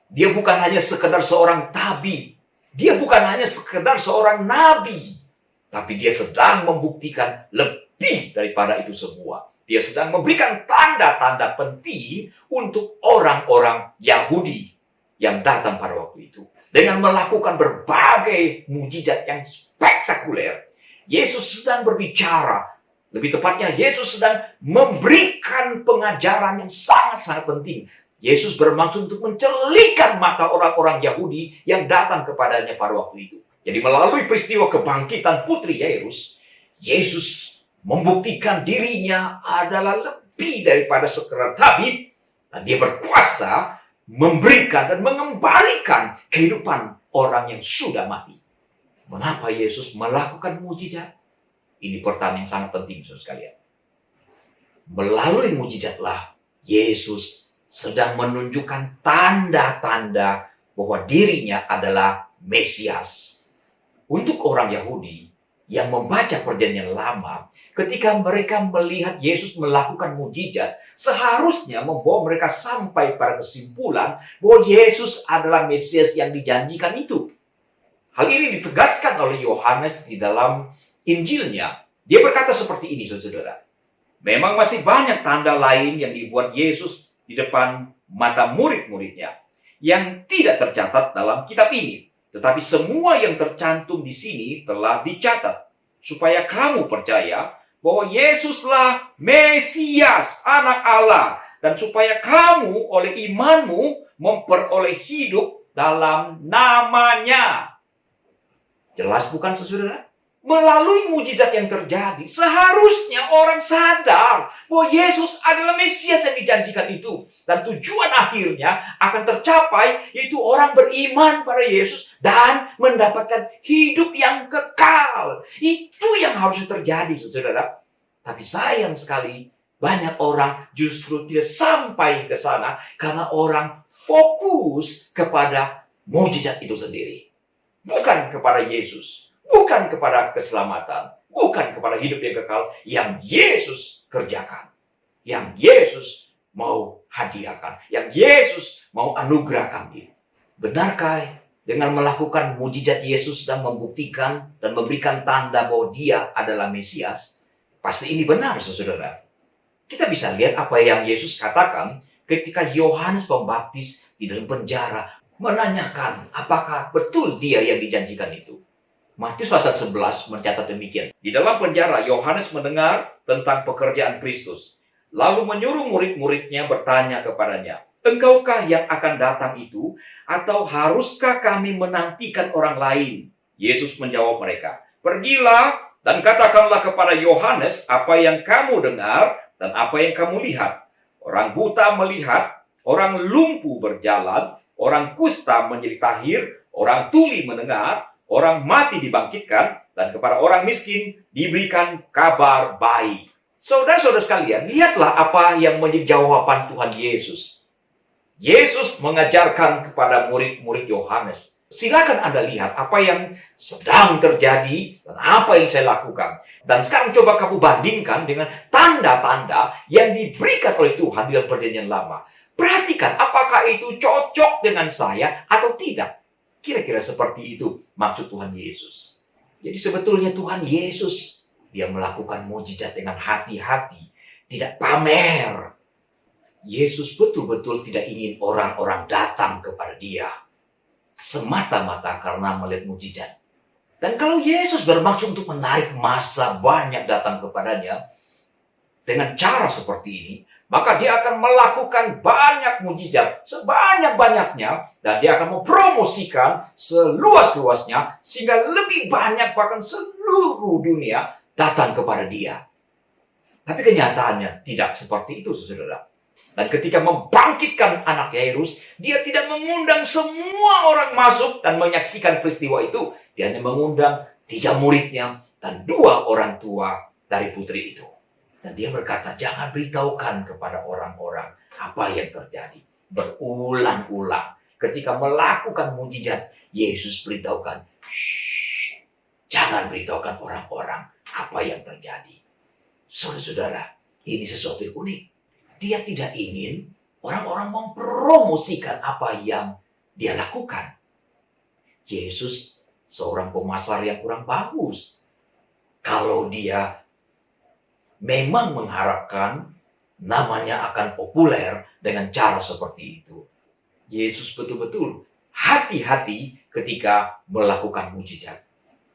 Speaker 5: Dia bukan hanya sekedar seorang tabib. Dia bukan hanya sekedar seorang nabi. Tapi dia sedang membuktikan lebih daripada itu semua. Dia sedang memberikan tanda-tanda penting untuk orang-orang Yahudi yang datang pada waktu itu. Dengan melakukan berbagai mujizat yang spektakuler, Yesus sedang berbicara. Lebih tepatnya, Yesus sedang memberikan pengajaran yang sangat-sangat penting. Yesus bermaksud untuk mencelikan mata orang-orang Yahudi yang datang kepadanya pada waktu itu. Jadi melalui peristiwa kebangkitan putri Yairus, Yesus membuktikan dirinya adalah lebih daripada sekedar tabib, dan dia berkuasa memberikan dan mengembalikan kehidupan orang yang sudah mati. Mengapa Yesus melakukan mujizat? Ini pertanyaan yang sangat penting, saudara sekalian. Melalui mujizatlah Yesus sedang menunjukkan tanda-tanda bahwa dirinya adalah Mesias. Untuk orang Yahudi yang membaca Perjanjian Lama, ketika mereka melihat Yesus melakukan mujizat, seharusnya membawa mereka sampai pada kesimpulan bahwa Yesus adalah Mesias yang dijanjikan itu. Hal ini ditegaskan oleh Yohanes di dalam Injilnya. Dia berkata seperti ini, saudara. Memang masih banyak tanda lain yang dibuat Yesus di depan mata murid-muridnya yang tidak tercatat dalam kitab ini. Tetapi semua yang tercantum di sini telah dicatat, supaya kamu percaya bahwa Yesuslah Mesias, Anak Allah, dan supaya kamu oleh imanmu memperoleh hidup dalam namanya. Jelas bukan, saudara? Melalui mujizat yang terjadi, seharusnya orang sadar bahwa Yesus adalah Mesias yang dijanjikan itu. Dan tujuan akhirnya akan tercapai, yaitu orang beriman pada Yesus dan mendapatkan hidup yang kekal. Itu yang harus terjadi, saudara. Tapi sayang sekali, banyak orang justru tidak sampai ke sana karena orang fokus kepada mujizat itu sendiri. Bukan kepada Yesus. Bukan kepada keselamatan, bukan kepada hidup yang kekal yang Yesus kerjakan, yang Yesus mau hadiahkan, yang Yesus mau anugerahkan ini. Benarkah dengan melakukan mujizat Yesus dan membuktikan dan memberikan tanda bahwa Dia adalah Mesias? Pasti ini benar, saudara. Kita bisa lihat apa yang Yesus katakan ketika Yohanes Pembaptis di dalam penjara menanyakan apakah betul Dia yang dijanjikan itu. Matius pasal 11 mencatat demikian. Di dalam penjara, Yohanes mendengar tentang pekerjaan Kristus. Lalu menyuruh murid-muridnya bertanya kepadanya, "Engkaukah yang akan datang itu? Atau haruskah kami menantikan orang lain?" Yesus menjawab mereka, "Pergilah dan katakanlah kepada Yohanes apa yang kamu dengar dan apa yang kamu lihat. Orang buta melihat, orang lumpuh berjalan, orang kusta menjadi tahir, orang tuli mendengar, orang mati dibangkitkan, dan kepada orang miskin diberikan kabar baik." Saudara-saudara sekalian, lihatlah apa yang menjadi jawaban Tuhan Yesus. Yesus mengajarkan kepada murid-murid Yohanes, silakan Anda lihat apa yang sedang terjadi dan apa yang saya lakukan. Dan sekarang coba kamu bandingkan dengan tanda-tanda yang diberikan oleh Tuhan di dalam Perjanjian Lama. Perhatikan apakah itu cocok dengan saya atau tidak. Kira-kira seperti itu maksud Tuhan Yesus. Jadi sebetulnya Tuhan Yesus, Dia melakukan mujizat dengan hati-hati, tidak pamer. Yesus betul-betul tidak ingin orang-orang datang kepada Dia semata-mata karena melihat mujizat. Dan kalau Yesus bermaksud untuk menarik massa banyak datang kepadanya dengan cara seperti ini, maka Dia akan melakukan banyak mujizat, sebanyak-banyaknya, dan Dia akan mempromosikan seluas-luasnya, sehingga lebih banyak, bahkan seluruh dunia, datang kepada Dia. Tapi kenyataannya tidak seperti itu, saudara. Dan ketika membangkitkan anak Yairus, Dia tidak mengundang semua orang masuk dan menyaksikan peristiwa itu. Dia hanya mengundang 3 muridnya dan 2 orang tua dari putri itu. Dan Dia berkata, jangan beritahukan kepada orang-orang apa yang terjadi. Berulang-ulang. Ketika melakukan mujizat, Yesus beritahukan, jangan beritahukan orang-orang apa yang terjadi. Saudara-saudara, ini sesuatu yang unik. Dia tidak ingin orang-orang mempromosikan apa yang Dia lakukan. Yesus seorang pemasar yang kurang bagus. Kalau Dia memang mengharapkan namanya akan populer dengan cara seperti itu. Yesus betul-betul hati-hati ketika melakukan mujizat.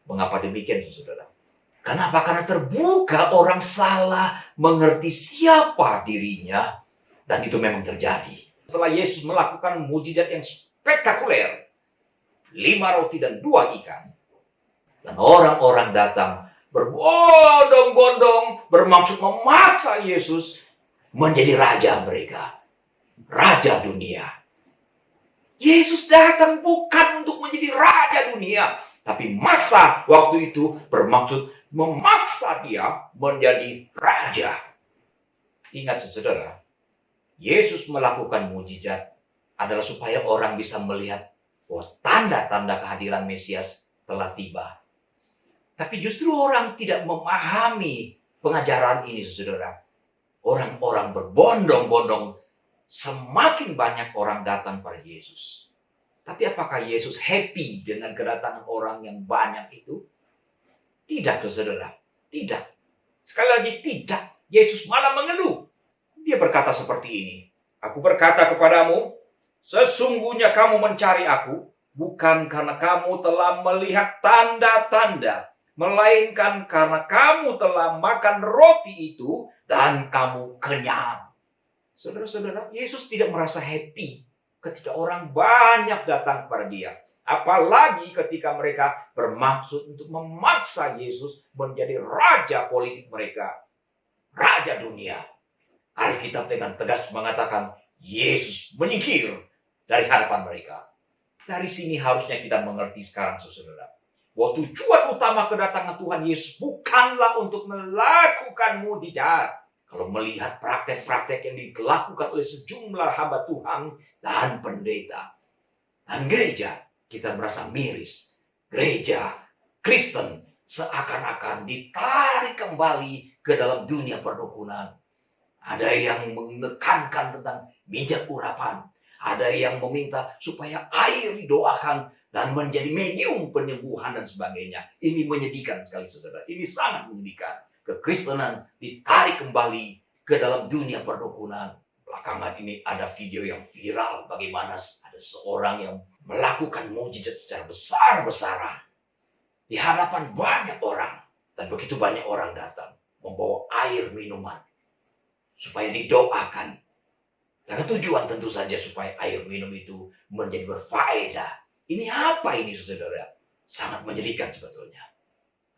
Speaker 5: Mengapa demikian, saudara? Kenapa? Karena terbuka orang salah mengerti siapa dirinya. Dan itu memang terjadi. setelah Yesus melakukan mujizat yang spektakuler, 5 roti dan 2 ikan, dan orang-orang datang berbondong-bondong bermaksud memaksa Yesus menjadi raja mereka, raja dunia. Yesus datang bukan untuk menjadi raja dunia, tapi masa waktu itu bermaksud memaksa dia menjadi raja. Ingat saudara, Yesus melakukan mujizat adalah supaya orang bisa melihat bahwa tanda-tanda kehadiran Mesias telah tiba. Tapi justru orang tidak memahami pengajaran ini, saudara. Orang-orang berbondong-bondong, semakin banyak orang datang pada Yesus. Tapi apakah Yesus happy dengan kedatangan orang yang banyak itu? Tidak, saudara. Tidak. Sekali lagi, tidak. Yesus malah mengeluh. Dia berkata seperti ini. Aku berkata kepadamu, sesungguhnya kamu mencari aku, bukan karena kamu telah melihat tanda-tanda, melainkan karena kamu telah makan roti itu dan kamu kenyang. Saudara-saudara, Yesus tidak merasa happy ketika orang banyak datang kepada dia. Apalagi ketika mereka bermaksud untuk memaksa Yesus menjadi raja politik mereka. Raja dunia. Alkitab dengan tegas mengatakan Yesus menyingkir dari hadapan mereka. Dari sini harusnya kita mengerti sekarang, saudara, bahwa tujuan utama kedatangan Tuhan Yesus bukanlah untuk melakukan mujizat. Kalau melihat praktek-praktek yang dilakukan oleh sejumlah hamba Tuhan dan pendeta dan gereja, kita merasa miris. Gereja Kristen seakan-akan ditarik kembali ke dalam dunia perdukunan. Ada yang menekankan tentang minyak urapan. Ada yang meminta supaya air didoakan dan menjadi medium penyembuhan dan sebagainya. Ini menyedihkan sekali, saudara. Ini sangat menyedihkan. Kekristenan ditarik kembali ke dalam dunia perdukunan. Belakangan ini ada video yang viral bagaimana ada seorang yang melakukan mujizat secara besar-besaran di hadapan banyak orang. Dan begitu banyak orang datang membawa air minuman supaya didoakan. Dengan tujuan tentu saja supaya air minum itu menjadi berfaedah. Ini apa ini, saudara? Sangat menyedihkan sebetulnya.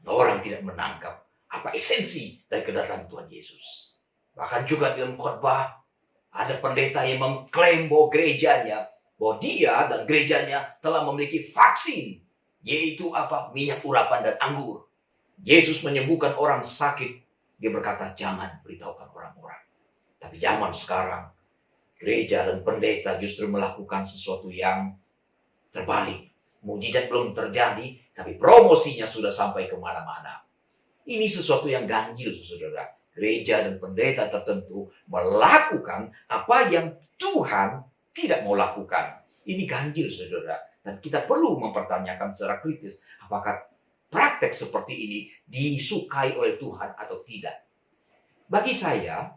Speaker 5: Orang tidak menangkap apa esensi dari kedatangan Tuhan Yesus. Bahkan juga dalam khotbah ada pendeta yang mengklaim bahwa gerejanya, bahwa dia dan gerejanya telah memiliki vaksin, yaitu apa? Minyak urapan dan anggur. Yesus menyembuhkan orang sakit. Dia berkata, jangan beritahukan orang-orang. Tapi zaman sekarang, gereja dan pendeta justru melakukan sesuatu yang terbalik. Mujizat belum terjadi, tapi promosinya sudah sampai kemana-mana. Ini sesuatu yang ganjil, saudara. Gereja dan pendeta tertentu melakukan apa yang Tuhan tidak mau lakukan. Ini ganjil, saudara. Dan kita perlu mempertanyakan secara kritis, apakah praktek seperti ini disukai oleh Tuhan atau tidak. Bagi saya,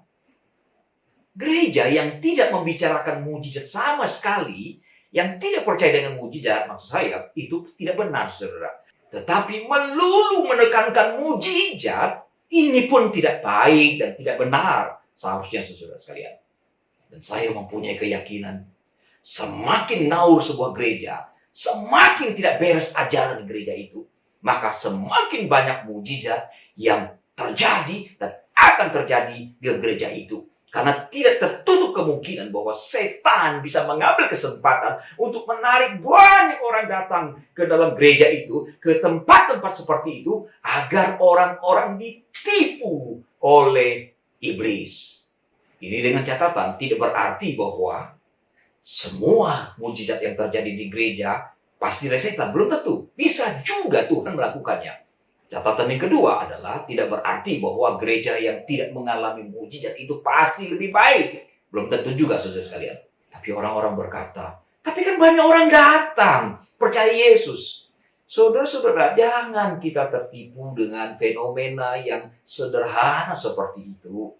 Speaker 5: gereja yang tidak membicarakan mujizat sama sekali, yang tidak percaya dengan mujizat, maksud saya, itu tidak benar, saudara. Tetapi melulu menekankan mujizat, ini pun tidak baik dan tidak benar, seharusnya, saudara sekalian. Dan saya mempunyai keyakinan, semakin naur sebuah gereja, semakin tidak beres ajaran gereja itu, maka semakin banyak mujizat yang terjadi dan akan terjadi di gereja itu. Karena tidak tertutup kemungkinan bahwa setan bisa mengambil kesempatan untuk menarik banyak orang datang ke dalam gereja itu, ke tempat-tempat seperti itu, agar orang-orang ditipu oleh iblis. Ini dengan catatan tidak berarti bahwa semua mujizat yang terjadi di gereja pasti dari setan. Belum tentu. Bisa juga Tuhan melakukannya. Catatan yang kedua adalah tidak berarti bahwa gereja yang tidak mengalami mujizat itu pasti lebih baik. Belum tentu juga, saudara sekalian. Tapi orang-orang berkata, tapi kan banyak orang datang percaya Yesus. Saudara-saudara, jangan kita tertipu dengan fenomena yang sederhana seperti itu.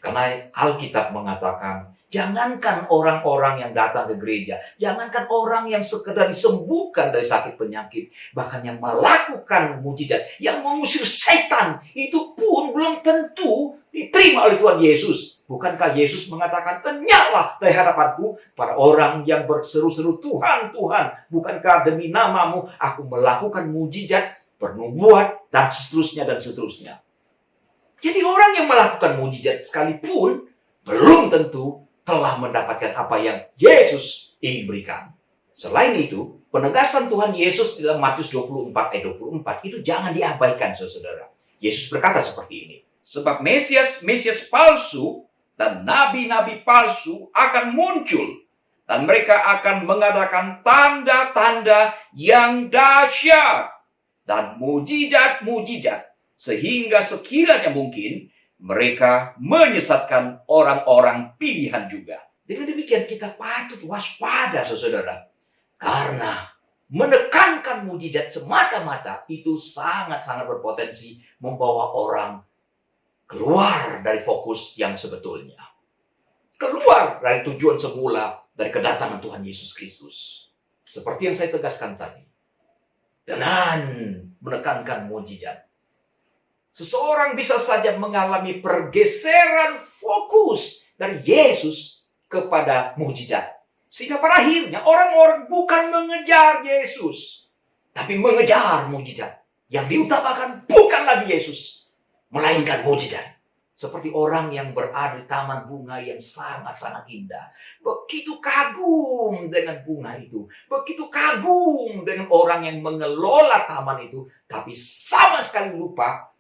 Speaker 5: Karena Alkitab mengatakan, jangankan orang-orang yang datang ke gereja, jangankan orang yang sekedar disembuhkan dari sakit penyakit, bahkan yang melakukan mujizat, yang mengusir setan, itu pun belum tentu diterima oleh Tuhan Yesus. Bukankah Yesus mengatakan, enyahlah dari hadapanku para orang yang berseru-seru, Tuhan, Tuhan, bukankah demi namamu aku melakukan mujizat, pernubuatan, dan seterusnya, dan seterusnya. Jadi orang yang melakukan mujizat sekalipun belum tentu telah mendapatkan apa yang Yesus ingin berikan. Selain itu, penegasan Tuhan Yesus dalam Matius 24 ayat 24 itu jangan diabaikan, saudara. Yesus berkata seperti ini. Sebab Mesias palsu dan nabi-nabi palsu akan muncul. Dan mereka akan mengadakan tanda-tanda yang dahsyat dan mujizat-mujizat. Sehingga sekiranya mungkin mereka menyesatkan orang-orang pilihan juga. Dengan demikian kita patut waspada, saudara. Karena menekankan mujizat semata-mata itu sangat-sangat berpotensi membawa orang keluar dari fokus yang sebetulnya. Keluar dari tujuan semula dari kedatangan Tuhan Yesus Kristus. Seperti yang saya tegaskan tadi. Dengan menekankan mujizat, seseorang bisa saja mengalami pergeseran fokus dari Yesus kepada mujizat. Sehingga pada akhirnya orang-orang bukan mengejar Yesus, tapi mengejar mujizat. Yang diutamakan bukan lagi Yesus, melainkan mujizat. Seperti orang yang berada di taman bunga yang sangat-sangat indah. Begitu kagum dengan bunga itu. Begitu kagum dengan orang yang mengelola taman itu. Tapi sama sekali lupa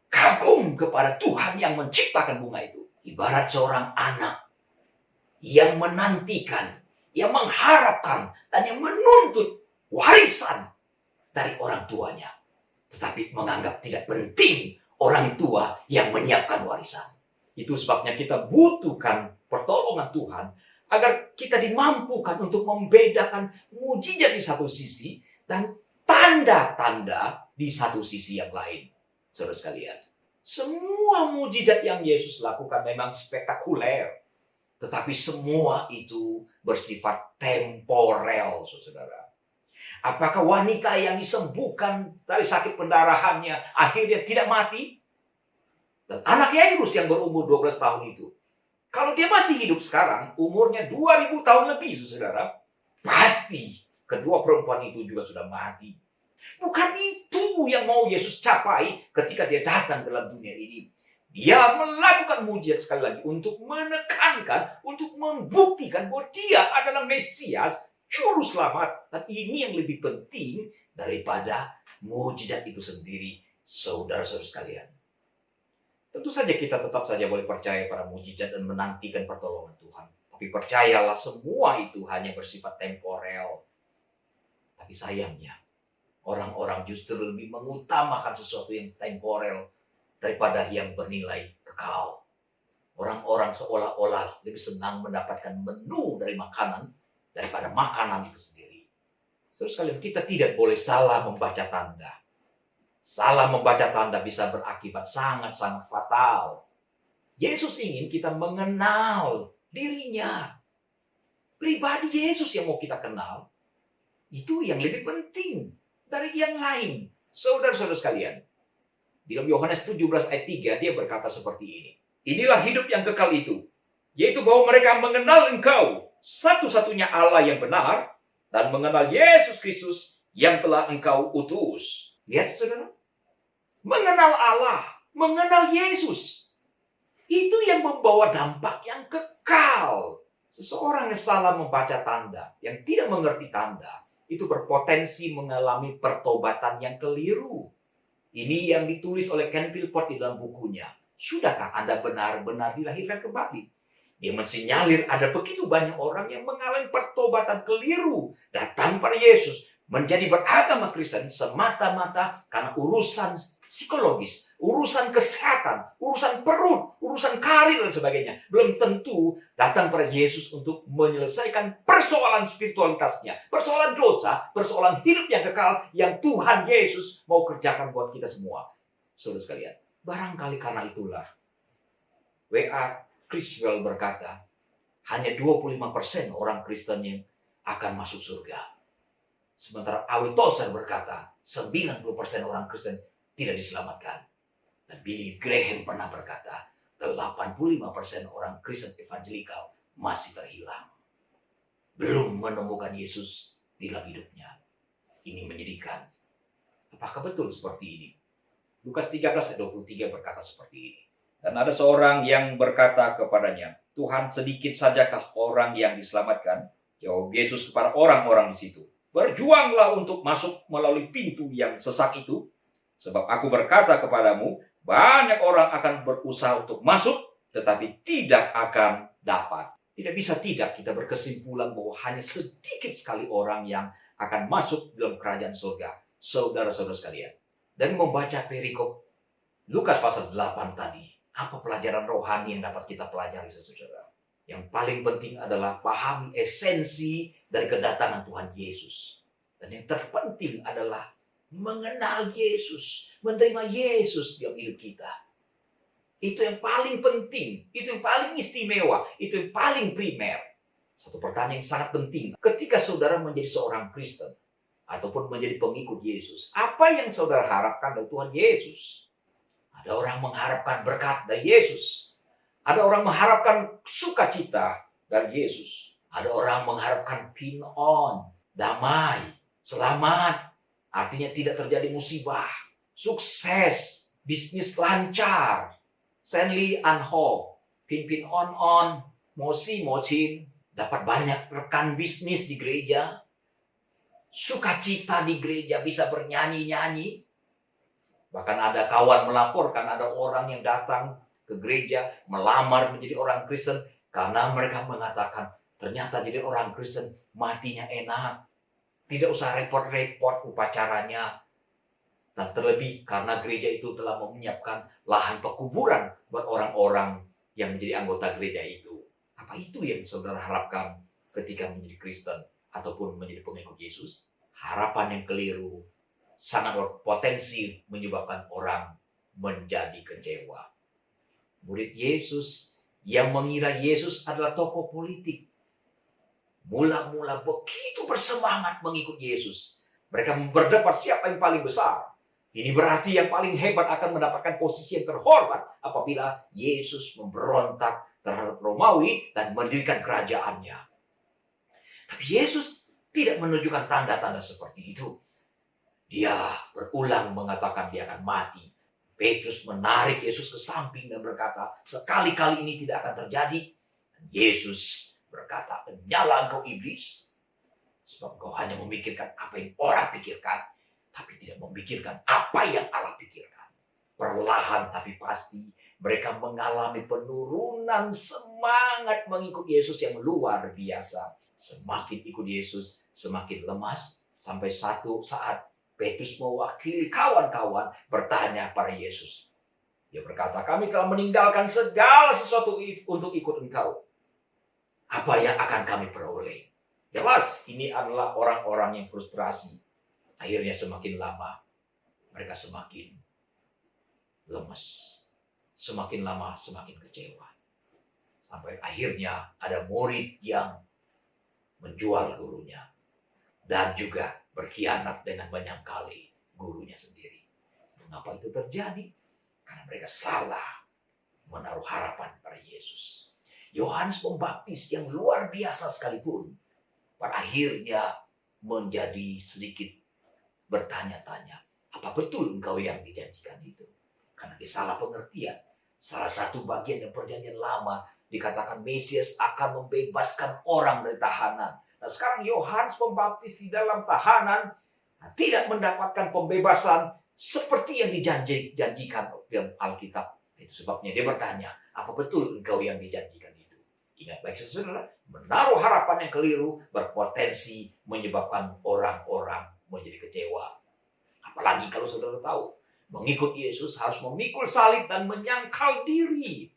Speaker 5: kagum kepada Tuhan yang menciptakan bunga itu. Ibarat seorang anak yang menantikan, yang mengharapkan, dan yang menuntut warisan dari orang tuanya. Tetapi menganggap tidak penting orang tua yang menyiapkan warisan. Itu sebabnya kita butuhkan pertolongan Tuhan agar kita dimampukan untuk membedakan mujizat di satu sisi dan tanda-tanda di satu sisi yang lain. Saudara sekalian, semua mujizat yang Yesus lakukan memang spektakuler. Tetapi semua itu bersifat temporel, saudara. Apakah wanita yang disembuhkan dari sakit pendarahannya akhirnya tidak mati? Dan anak Yairus yang berumur 12 tahun itu, kalau dia masih hidup sekarang, umurnya 2000 tahun lebih, saudara, pasti kedua perempuan itu juga sudah mati. Bukan itu yang mau Yesus capai ketika dia datang dalam dunia ini. Dia melakukan mujizat sekali lagi untuk menekankan, untuk membuktikan bahwa dia adalah Mesias, Juru Selamat. Dan ini yang lebih penting daripada mujizat itu sendiri, saudara-saudara sekalian. Tentu saja kita tetap saja boleh percaya pada mujizat dan menantikan pertolongan Tuhan. Tapi percayalah semua itu hanya bersifat temporel. Tapi sayangnya, orang-orang justru lebih mengutamakan sesuatu yang temporel daripada yang bernilai kekal. Orang-orang seolah-olah lebih senang mendapatkan menu dari makanan daripada makanan itu sendiri. Saudara sekalian, kita tidak boleh salah membaca tanda. Salah membaca tanda bisa berakibat sangat-sangat fatal. Yesus ingin kita mengenal dirinya. Pribadi Yesus yang mau kita kenal, itu yang lebih penting dari yang lain. Saudara-saudara sekalian, di dalam Yohanes 17 ayat 3, dia berkata seperti ini. Inilah hidup yang kekal itu, yaitu bahwa mereka mengenal Engkau, satu-satunya Allah yang benar, dan mengenal Yesus Kristus yang telah Engkau utus. Lihat, saudara. Mengenal Allah, mengenal Yesus. Itu yang membawa dampak yang kekal. Seseorang yang salah membaca tanda, yang tidak mengerti tanda, itu berpotensi mengalami pertobatan yang keliru. Ini yang ditulis oleh Ken Philpott di dalam bukunya. Sudahkah Anda benar-benar dilahirkan kembali? Dia mensinyalir ada begitu banyak orang yang mengalami pertobatan keliru, datang pada Yesus, menjadi beragama Kristen semata-mata karena urusan psikologis, urusan kesehatan, urusan perut, urusan karir dan sebagainya. Belum tentu datang pada Yesus untuk menyelesaikan persoalan spiritualitasnya, persoalan dosa, persoalan hidup yang kekal yang Tuhan Yesus mau kerjakan buat kita semua. Saudara sekalian, barangkali karena itulah W.A. Criswell berkata, hanya 25% orang Kristen yang akan masuk surga. Sementara A.W. Tozer berkata, 90% orang Kristen tidak diselamatkan. Dan Billy Graham pernah berkata, 85% orang Kristen evangelikal masih terhilang. Belum menemukan Yesus di dalam hidupnya. Ini menyedihkan. Apakah betul seperti ini? Lukas 13 ayat 23 berkata seperti ini. Dan ada seorang yang berkata kepadanya, Tuhan, sedikit sajakah orang yang diselamatkan? Jawab Yesus kepada orang-orang di situ, berjuanglah untuk masuk melalui pintu yang sesak itu. Sebab aku berkata kepadamu, banyak orang akan berusaha untuk masuk, tetapi tidak akan dapat. Tidak bisa tidak kita berkesimpulan bahwa hanya sedikit sekali orang yang akan masuk dalam kerajaan surga. Saudara-saudara sekalian. Dan membaca perikop Lukas pasal 8 tadi. Apa pelajaran rohani yang dapat kita pelajari, saudara? Yang paling penting adalah pahami esensi dari kedatangan Tuhan Yesus. Dan yang terpenting adalah mengenal Yesus, menerima Yesus dalam hidup kita. Itu yang paling penting, itu yang paling istimewa, itu yang paling primer. Satu pertanyaan yang sangat penting. Ketika saudara menjadi seorang Kristen, ataupun menjadi pengikut Yesus, apa yang saudara harapkan dari Tuhan Yesus? Ada orang mengharapkan berkat dari Yesus. Ada orang mengharapkan sukacita dari Yesus. Ada orang mengharapkan pinon, damai, selamat. Artinya tidak terjadi musibah, sukses, bisnis lancar, Senli Anho, Pin on, Mosi Mocin, dapat banyak rekan bisnis di gereja, sukacita di gereja, bisa bernyanyi-nyanyi. Bahkan ada kawan melaporkan ada orang yang datang ke gereja melamar menjadi orang Kristen karena mereka mengatakan ternyata jadi orang Kristen matinya enak. Tidak usah repot-repot upacaranya. Dan terlebih karena gereja itu telah menyiapkan lahan pekuburan buat orang-orang yang menjadi anggota gereja itu. Apa itu yang saudara harapkan ketika menjadi Kristen ataupun menjadi pengikut Yesus? Harapan yang keliru sangat berpotensi menyebabkan orang menjadi kecewa. Murid Yesus yang mengira Yesus adalah tokoh politik, mula-mula begitu bersemangat mengikut Yesus. Mereka berdebat siapa yang paling besar. Ini berarti yang paling hebat akan mendapatkan posisi yang terhormat apabila Yesus memberontak terhadap Romawi dan mendirikan kerajaannya. Tapi Yesus tidak menunjukkan tanda-tanda seperti itu. Dia berulang mengatakan dia akan mati. Petrus menarik Yesus ke samping dan berkata, sekali-kali ini tidak akan terjadi. Dan Yesus berkata, nyala engkau iblis. Sebab engkau hanya memikirkan apa yang orang pikirkan, tapi tidak memikirkan apa yang Allah pikirkan. Perlahan tapi pasti mereka mengalami penurunan semangat mengikut Yesus yang luar biasa. Semakin ikut Yesus, semakin lemas. Sampai satu saat Petrus mewakili kawan-kawan bertanya pada Yesus. Dia berkata, kami telah meninggalkan segala sesuatu untuk ikut engkau. Apa yang akan kami peroleh? Jelas ini adalah orang-orang yang frustrasi. Akhirnya semakin lama mereka semakin lemas. Semakin lama semakin kecewa. Sampai akhirnya ada murid yang menjual gurunya. Dan juga berkhianat dengan menyangkali gurunya sendiri. Mengapa itu terjadi? Karena mereka salah menaruh harapan pada Yesus. Yohanes Pembaptis yang luar biasa sekalipun, pada akhirnya menjadi sedikit bertanya-tanya, apa betul engkau yang dijanjikan itu? Karena dia salah pengertian. Salah satu bagian dari perjanjian lama dikatakan Mesias akan membebaskan orang dari tahanan. Nah sekarang Yohanes Pembaptis di dalam tahanan tidak mendapatkan pembebasan seperti yang dijanjikan dalam Alkitab. Itu sebabnya dia bertanya, apa betul engkau yang dijanjikan itu? Ingat baik saudara, menaruh harapan yang keliru berpotensi menyebabkan orang-orang menjadi kecewa. Apalagi kalau saudara tahu, mengikut Yesus harus memikul salib dan menyangkal diri.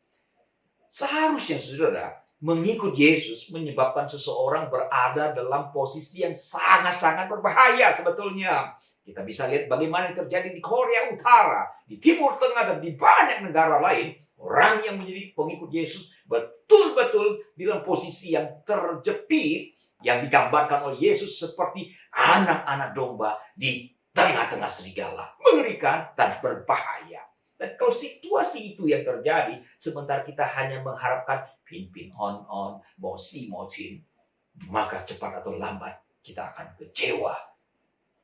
Speaker 5: Seharusnya saudara, mengikut Yesus menyebabkan seseorang berada dalam posisi yang sangat-sangat berbahaya sebetulnya. Kita bisa lihat bagaimana yang terjadi di Korea Utara, di Timur Tengah, dan di banyak negara lain. Orang yang menjadi pengikut Yesus betul-betul dalam posisi yang terjepit, yang digambarkan oleh Yesus seperti anak-anak domba di tengah-tengah serigala. Mengerikan dan berbahaya. Dan kalau situasi itu yang terjadi, sementara kita hanya mengharapkan pin on, mosin, maka cepat atau lambat kita akan kecewa,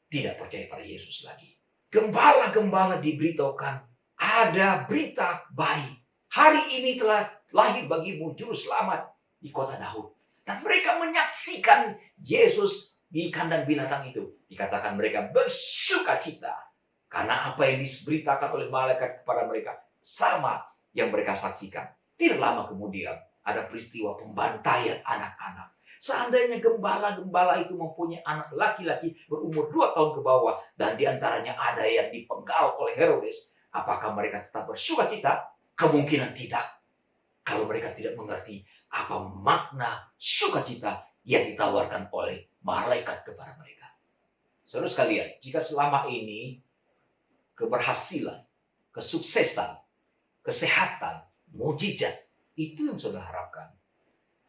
Speaker 5: tidak percaya pada Yesus lagi. Gembala-gembala diberitahukan, ada berita baik. Hari ini telah lahir bagimu juru selamat di kota Daud. Dan mereka menyaksikan Yesus di kandang binatang itu. Dikatakan mereka bersukacita. Karena apa yang diberitakan oleh malaikat kepada mereka sama yang mereka saksikan. Tidak lama kemudian ada peristiwa pembantaian anak-anak. Seandainya gembala-gembala itu mempunyai anak laki-laki berumur 2 tahun ke bawah. Dan diantaranya ada yang dipenggal oleh Herodes. Apakah mereka tetap bersukacita? Kemungkinan tidak. Kalau mereka tidak mengerti apa makna sukacita yang ditawarkan oleh malaikat kepada mereka. Saudara sekalian, jika selama ini keberhasilan, kesuksesan, kesehatan, mujizat, itu yang saudara harapkan,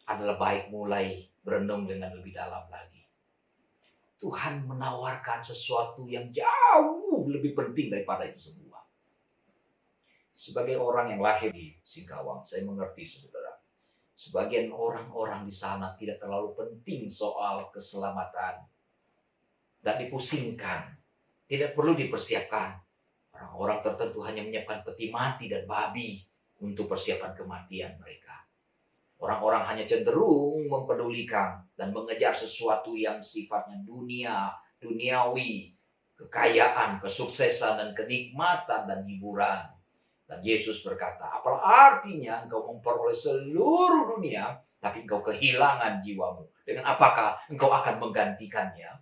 Speaker 5: adalah baik mulai berenung dengan lebih dalam lagi. Tuhan menawarkan sesuatu yang jauh lebih penting daripada itu semua. Sebagai orang yang lahir di Singkawang, saya mengerti saudara. Sebagian orang-orang di sana tidak terlalu penting soal keselamatan. Dan dipusingkan. Tidak perlu dipersiapkan. Orang-orang tertentu hanya menyiapkan peti mati dan babi untuk persiapan kematian mereka. Orang-orang hanya cenderung mempedulikan dan mengejar sesuatu yang sifatnya duniawi, kekayaan, kesuksesan, dan kenikmatan dan hiburan. Dan Yesus berkata, apalah artinya engkau memperoleh seluruh dunia, tapi engkau kehilangan jiwamu. Dengan apakah engkau akan menggantikannya?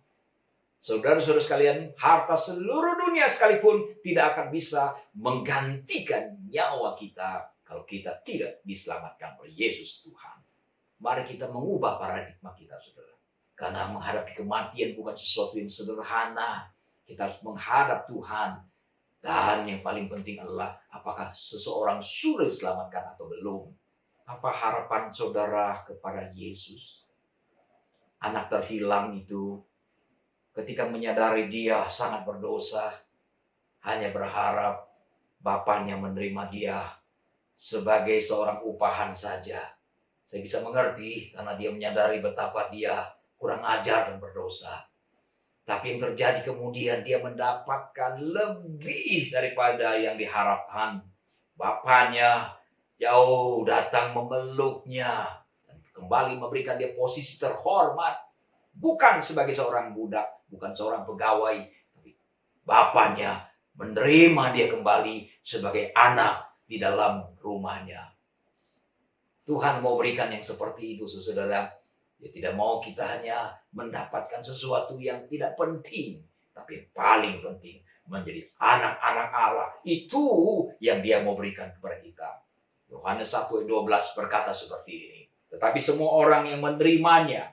Speaker 5: Saudara-saudara sekalian, harta seluruh dunia sekalipun tidak akan bisa menggantikan nyawa kita kalau kita tidak diselamatkan oleh Yesus Tuhan. Mari kita mengubah paradigma kita, saudara. Karena menghadapi kematian bukan sesuatu yang sederhana. Kita harus menghadap Tuhan. Dan yang paling penting adalah apakah seseorang sudah diselamatkan atau belum. Apa harapan saudara kepada Yesus? Anak terhilang itu ketika menyadari dia sangat berdosa, hanya berharap bapaknya menerima dia sebagai seorang upahan saja. Saya bisa mengerti karena dia menyadari betapa dia kurang ajar dan berdosa. Tapi yang terjadi kemudian dia mendapatkan lebih daripada yang diharapkan. Bapaknya jauh datang memeluknya dan kembali memberikan dia posisi terhormat. Bukan sebagai seorang budak, bukan seorang pegawai. Tapi bapaknya menerima dia kembali sebagai anak di dalam rumahnya. Tuhan mau berikan yang seperti itu, saudara. Dia tidak mau kita hanya mendapatkan sesuatu yang tidak penting. Tapi yang paling penting, menjadi anak-anak Allah. Itu yang dia mau berikan kepada kita. Yohanes 1:12 berkata seperti ini. Tetapi semua orang yang menerimanya,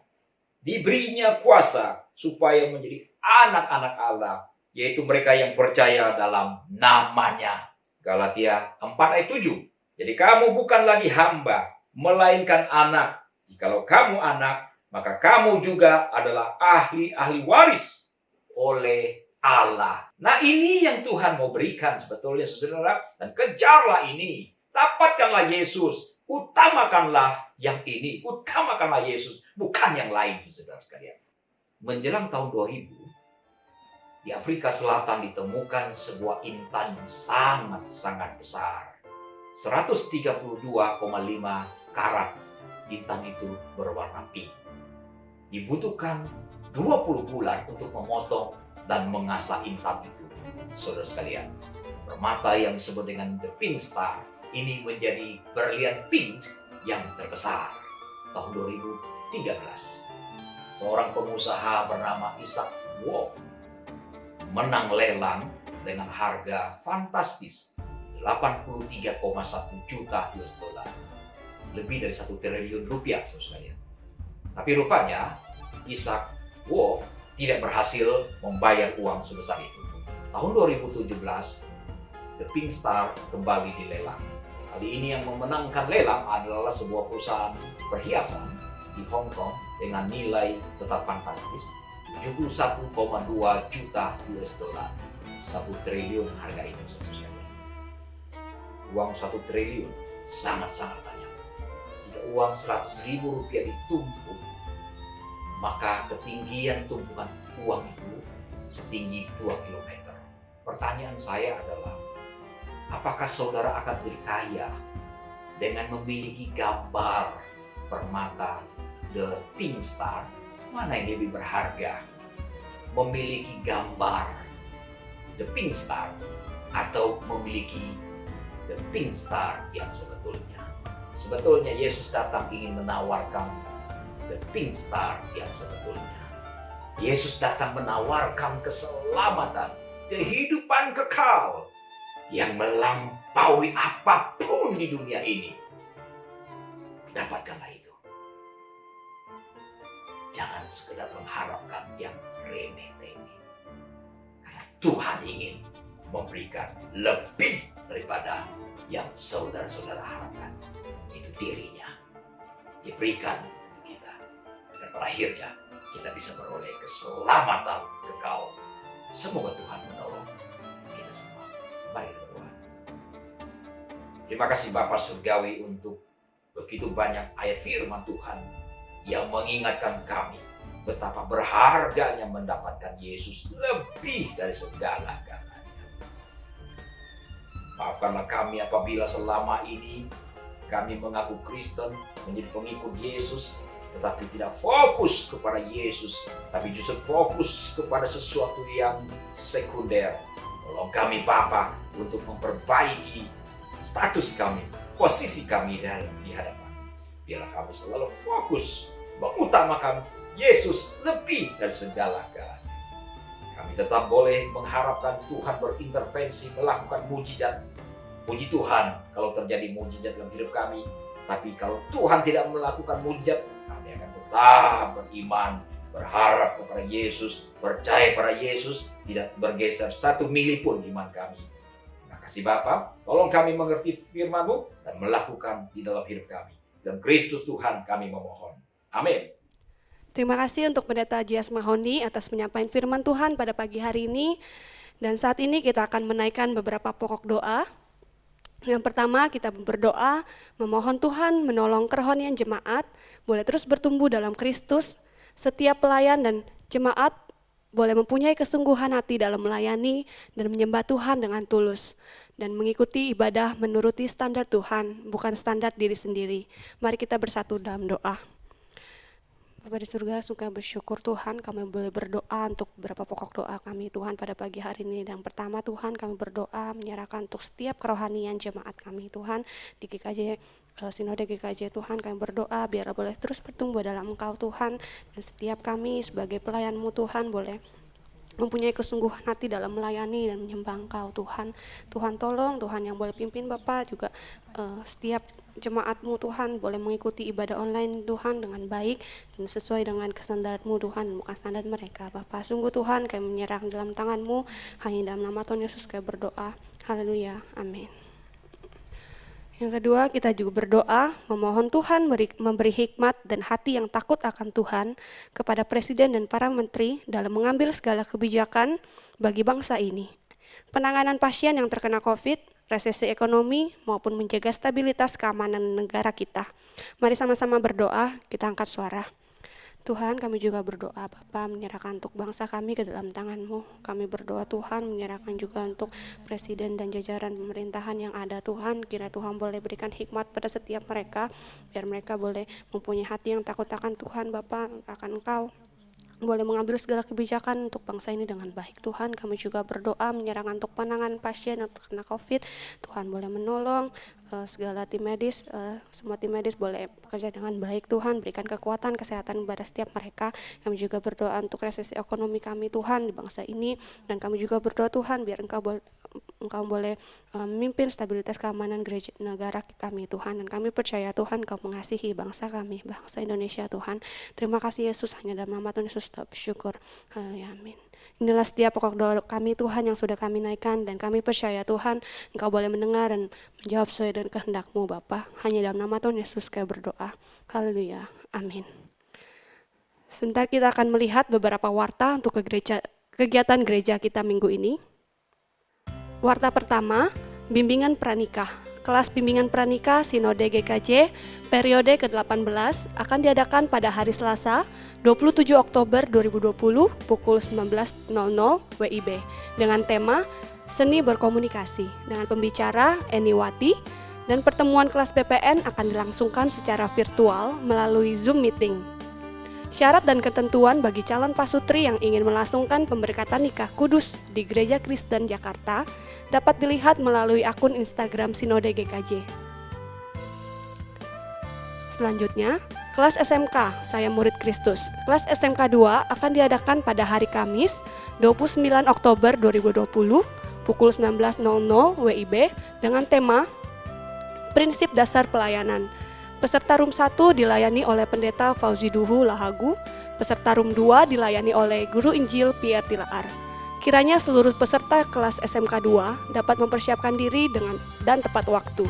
Speaker 5: diberinya kuasa supaya menjadi anak-anak Allah. Yaitu mereka yang percaya dalam namanya. Galatia 4:7. Jadi kamu bukan lagi hamba, melainkan anak. Jikalau kamu anak, maka kamu juga adalah ahli-ahli waris oleh Allah. Nah, ini yang Tuhan mau berikan sebetulnya, saudara. Dan kejarlah ini. Dapatkanlah Yesus. Utamakanlah yang ini. Utamakanlah Yesus. Bukan yang lain, saudara sekalian. Menjelang tahun 2000, di Afrika Selatan ditemukan sebuah intan yang sangat-sangat besar. 132,5 karat. Intan itu berwarna pink. Dibutuhkan 20 bulan untuk memotong dan mengasah intan itu. Saudara sekalian, permata yang disebut dengan The Pink Star ini menjadi berlian pink yang terbesar. Tahun 2013, seorang pengusaha bernama Isaac Wolf menang lelang dengan harga fantastis 83,1 juta US dollar. Lebih dari 1 triliun rupiah, saudara. Tapi rupanya Isaac Wolf tidak berhasil membayar uang sebesar itu. Tahun 2017, The Pink Star kembali dilelang. Kali ini yang memenangkan lelang adalah sebuah perusahaan perhiasan di Hong Kong dengan nilai tetap fantastis 71,2 juta US dollar. 1 triliun harga itu, saudara. Uang 1 triliun sangat-sangat banyak. Jika uang 100.000 rupiah ditumpuk, maka ketinggian tumpukan uang itu setinggi 2 kilometer. Pertanyaan saya adalah, apakah saudara akan menjadi kaya dengan memiliki gambar permata The Pink Star? Mana yang lebih berharga? Memiliki gambar The Pink Star atau memiliki The Pink Star yang sebetulnya? Sebetulnya Yesus datang ingin menawarkan The Pink Star yang sebetulnya. Yesus datang menawarkan keselamatan, kehidupan kekal yang melampaui apapun di dunia ini. Dapatkanlah itu. Jangan sekedar mengharapkan yang remeh-temeh. Karena Tuhan ingin memberikan lebih daripada yang saudara-saudara harapkan. Itu dirinya diberikan kita. Dan pada akhirnya kita bisa beroleh keselamatan kekal. Semoga Tuhan menolong kita semua. Mari kita berdoa. Terima kasih Bapa Surgawi untuk begitu banyak ayat firman Tuhan yang mengingatkan kami betapa berharganya mendapatkan Yesus lebih dari segala-galanya. Maafkanlah kami apabila selama ini kami mengaku Kristen, menjadi pengikut Yesus, tetapi tidak fokus kepada Yesus, tapi justru fokus kepada sesuatu yang sekunder. Tolong kami Bapa untuk memperbaiki status kami, posisi kami di hadapan. Biarlah kami selalu fokus mengutamakan Yesus lebih dari segala-galanya. Kami tetap boleh mengharapkan Tuhan berintervensi, melakukan mujizat. Puji Tuhan kalau terjadi mujizat dalam hidup kami. Tapi kalau Tuhan tidak melakukan mujizat, kami akan tetap beriman, berharap kepada Yesus, percaya pada Yesus, tidak bergeser 1 mili pun iman kami. Terima kasih Bapa, tolong kami mengerti firman-Mu dan melakukan di dalam hidup kami. Dalam Kristus Tuhan kami memohon. Amin.
Speaker 4: Terima kasih untuk Pendeta Jias Mahoni atas penyampaian firman Tuhan pada pagi hari ini. Dan saat ini kita akan menaikkan beberapa pokok doa. Yang pertama kita berdoa memohon Tuhan menolong kerohanian jemaat boleh terus bertumbuh dalam Kristus. Setiap pelayan dan jemaat boleh mempunyai kesungguhan hati dalam melayani dan menyembah Tuhan dengan tulus. Dan mengikuti ibadah menuruti standar Tuhan, bukan standar diri sendiri. Mari kita bersatu dalam doa. Bapa di surga, suka bersyukur Tuhan kami boleh berdoa untuk beberapa pokok doa kami Tuhan pada pagi hari ini. Yang pertama Tuhan kami berdoa menyerahkan untuk setiap kerohanian jemaat kami Tuhan di GKJ, Sinode GKJ Tuhan kami berdoa biar boleh terus bertumbuh dalam Engkau Tuhan. Dan setiap kami sebagai pelayan-Mu Tuhan boleh mempunyai kesungguhan hati dalam melayani dan menyembah Engkau Tuhan. Tuhan tolong, Tuhan yang boleh pimpin Bapak juga setiap jemaat-Mu Tuhan boleh mengikuti ibadah online Tuhan dengan baik dan sesuai dengan standar-Mu Tuhan, bukan standar mereka. Bapak sungguh Tuhan kami menyerahkan dalam tangan-Mu, hanya dalam nama Tuhan Yesus kami berdoa. Haleluya, amin. Yang kedua, kita juga berdoa memohon Tuhan memberi hikmat dan hati yang takut akan Tuhan kepada Presiden dan para menteri dalam mengambil segala kebijakan bagi bangsa ini. Penanganan pasien yang terkena COVID, resesi ekonomi, maupun menjaga stabilitas keamanan negara kita. Mari sama-sama berdoa, kita angkat suara. Tuhan, kami juga berdoa Bapa menyerahkan untuk bangsa kami ke dalam tangan-Mu. Kami berdoa Tuhan menyerahkan juga untuk presiden dan jajaran pemerintahan yang ada Tuhan. Kira Tuhan boleh berikan hikmat pada setiap mereka, biar mereka boleh mempunyai hati yang takut akan Tuhan Bapa, akan Engkau. Boleh mengambil segala kebijakan untuk bangsa ini dengan baik. Tuhan, kami juga berdoa menyerahkan untuk penanganan pasien yang terkena COVID. Tuhan boleh menolong segala tim medis, semua tim medis boleh bekerja dengan baik Tuhan, berikan kekuatan, kesehatan kepada setiap mereka. Kami juga berdoa untuk resesi ekonomi kami Tuhan di bangsa ini, dan kami juga berdoa Tuhan biar Engkau boleh memimpin stabilitas keamanan gereja negara kami Tuhan, dan kami percaya Tuhan Engkau mengasihi bangsa kami, bangsa Indonesia Tuhan. Terima kasih Yesus, hanya dalam nama Tuhan Yesus kita bersyukur. Haleluya, amin. Inilah setiap pokok doa kami Tuhan yang sudah kami naikkan, dan kami percaya Tuhan Engkau boleh mendengar dan menjawab sesuai dengan kehendak-Mu Bapa. Hanya dalam nama Tuhan Yesus kami berdoa. Haleluya, amin. Sebentar kita akan melihat beberapa warta untuk kegiatan gereja kita minggu ini. Warta pertama, bimbingan pranikah. kelas bimbingan pranikah Sinode GKJ periode ke-18 akan diadakan pada hari Selasa 27 Oktober 2020 pukul 19.00 WIB dengan tema Seni Berkomunikasi dengan pembicara Eni Wati, dan pertemuan kelas BPN akan dilangsungkan secara virtual melalui Zoom meeting. Syarat dan ketentuan bagi calon pasutri yang ingin melangsungkan pemberkatan nikah kudus di Gereja Kristen Jakarta dapat dilihat melalui akun Instagram Sinode GKJ. Selanjutnya, kelas SMK Saya Murid Kristus. Kelas SMK 2 akan diadakan pada hari Kamis 29 Oktober 2020 pukul 19.00 WIB dengan tema Prinsip Dasar Pelayanan. Peserta Room 1 dilayani oleh Pendeta Fauzi Duhu Lahagu, peserta Room 2 dilayani oleh Guru Injil Pierre Tilaar. Kiranya seluruh peserta kelas SMK 2 dapat mempersiapkan diri dan tepat waktu.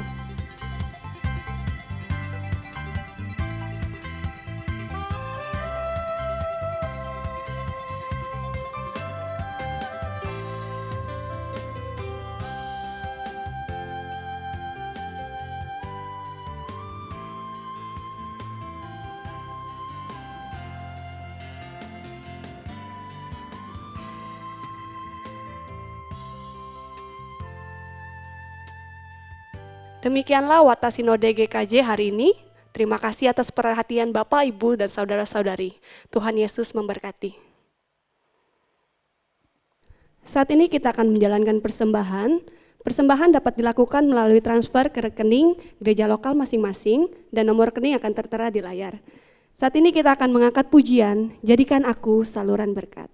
Speaker 4: Demikianlah Warta Sinode GKJ hari ini. Terima kasih atas perhatian Bapak, Ibu, dan saudara-saudari. Tuhan Yesus memberkati. Saat ini kita akan menjalankan persembahan. Persembahan dapat dilakukan melalui transfer ke rekening gereja lokal masing-masing dan nomor rekening akan tertera di layar. Saat ini kita akan mengangkat pujian, Jadikan Aku Saluran Berkat.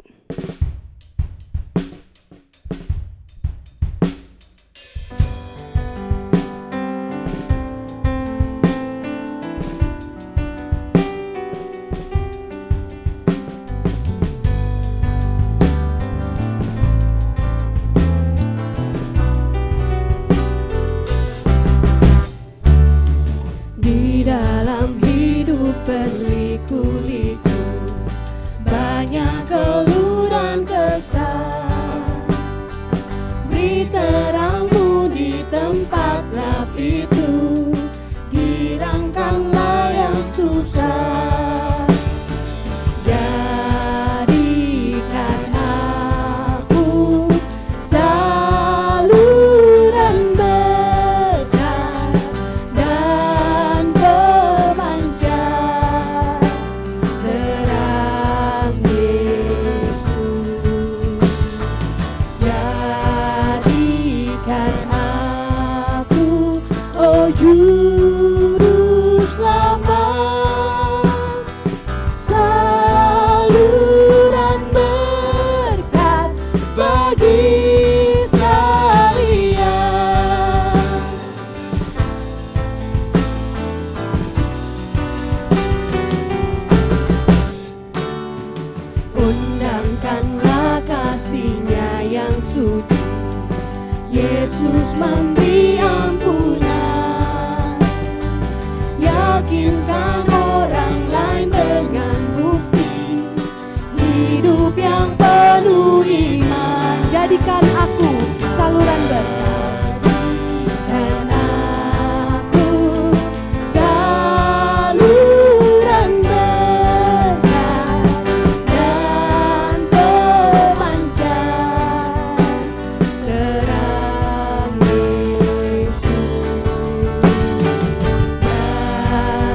Speaker 4: Di dalam hidup berliku-liku banyak keluh dan kesal. Beri terangmu di tempat gelap itu, girangkanlah yang susah. Jadikan aku saluran berkat dan pemancar terang Yesus. Jadikan aku, oh Juru Selamat, saluran berkat bagi sekalian. Undangkanlah kasih-Nya yang suci, Yesus memberi ampunan. Yakinkan orang lain dengan bukti hidup yang penuh iman. Jadikan aku saluran berkat. Jadikan aku saluran berkat dan pemancar terang Yesus.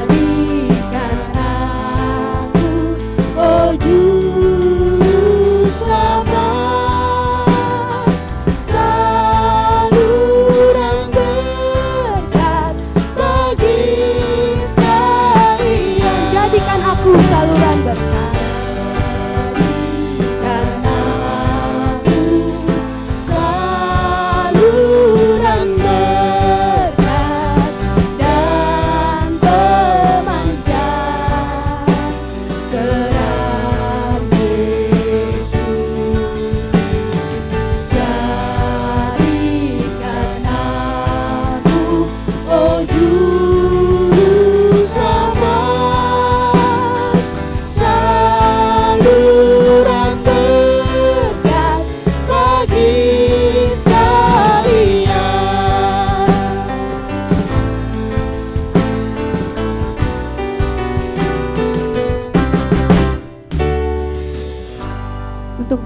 Speaker 4: Jadikan aku, oh Juru Selamat,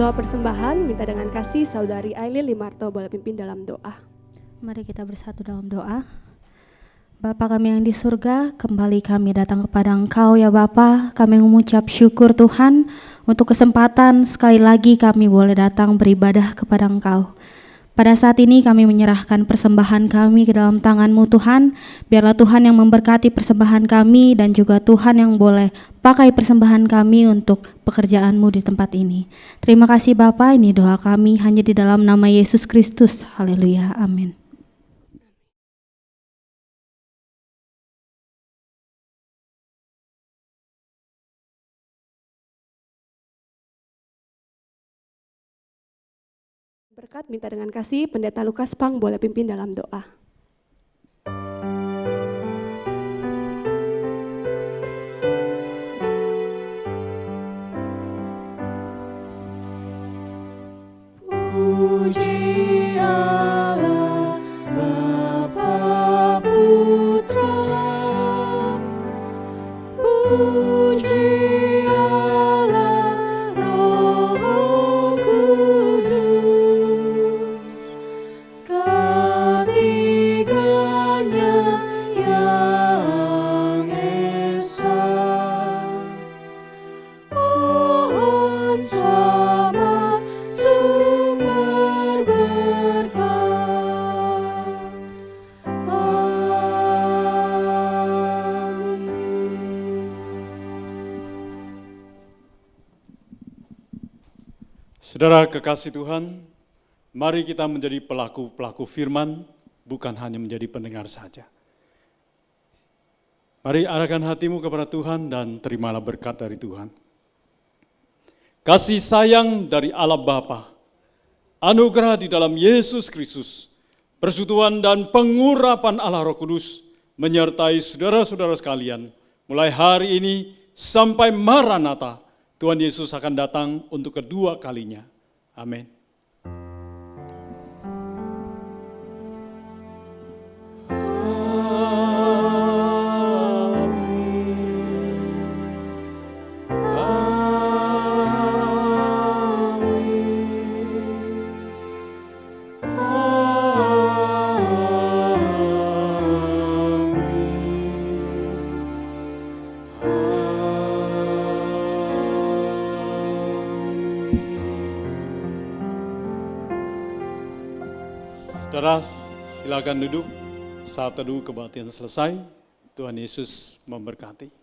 Speaker 4: mengawal persembahan, minta dengan kasih Saudari Aileen Limarto boleh pimpin dalam doa.
Speaker 6: Mari kita bersatu dalam doa. Bapa kami yang di surga, kembali kami datang kepada Engkau ya Bapa. Kami mengucap syukur Tuhan untuk kesempatan sekali lagi kami boleh datang beribadah kepada Engkau. Pada saat ini kami menyerahkan persembahan kami ke dalam tangan-Mu Tuhan. Biarlah Tuhan yang memberkati persembahan kami dan juga Tuhan yang boleh pakai persembahan kami untuk pekerjaan-Mu di tempat ini. Terima kasih Bapa, ini doa kami hanya di dalam nama Yesus Kristus. Haleluya, amin.
Speaker 4: Berkat minta dengan kasih, Pendeta Lukas Pang boleh pimpin dalam doa.
Speaker 1: Puji Allah, Bapa Putra, puji Allah, Roh Kudus, ketiganya yang esa. Pohon selamat sumber berkat. Amin.
Speaker 7: Saudara kekasih Tuhan, mari kita menjadi pelaku-pelaku firman, bukan hanya menjadi pendengar saja. Mari arahkan hatimu kepada Tuhan dan terimalah berkat dari Tuhan. Kasih sayang dari Allah Bapa, anugerah di dalam Yesus Kristus, persekutuan dan pengurapan Allah Roh Kudus menyertai saudara-saudara sekalian. Mulai hari ini sampai Maranatha, Tuhan Yesus akan datang untuk kedua kalinya. Amin. Saudara, silakan duduk. Saat teduh kebaktian selesai. Tuhan Yesus memberkati.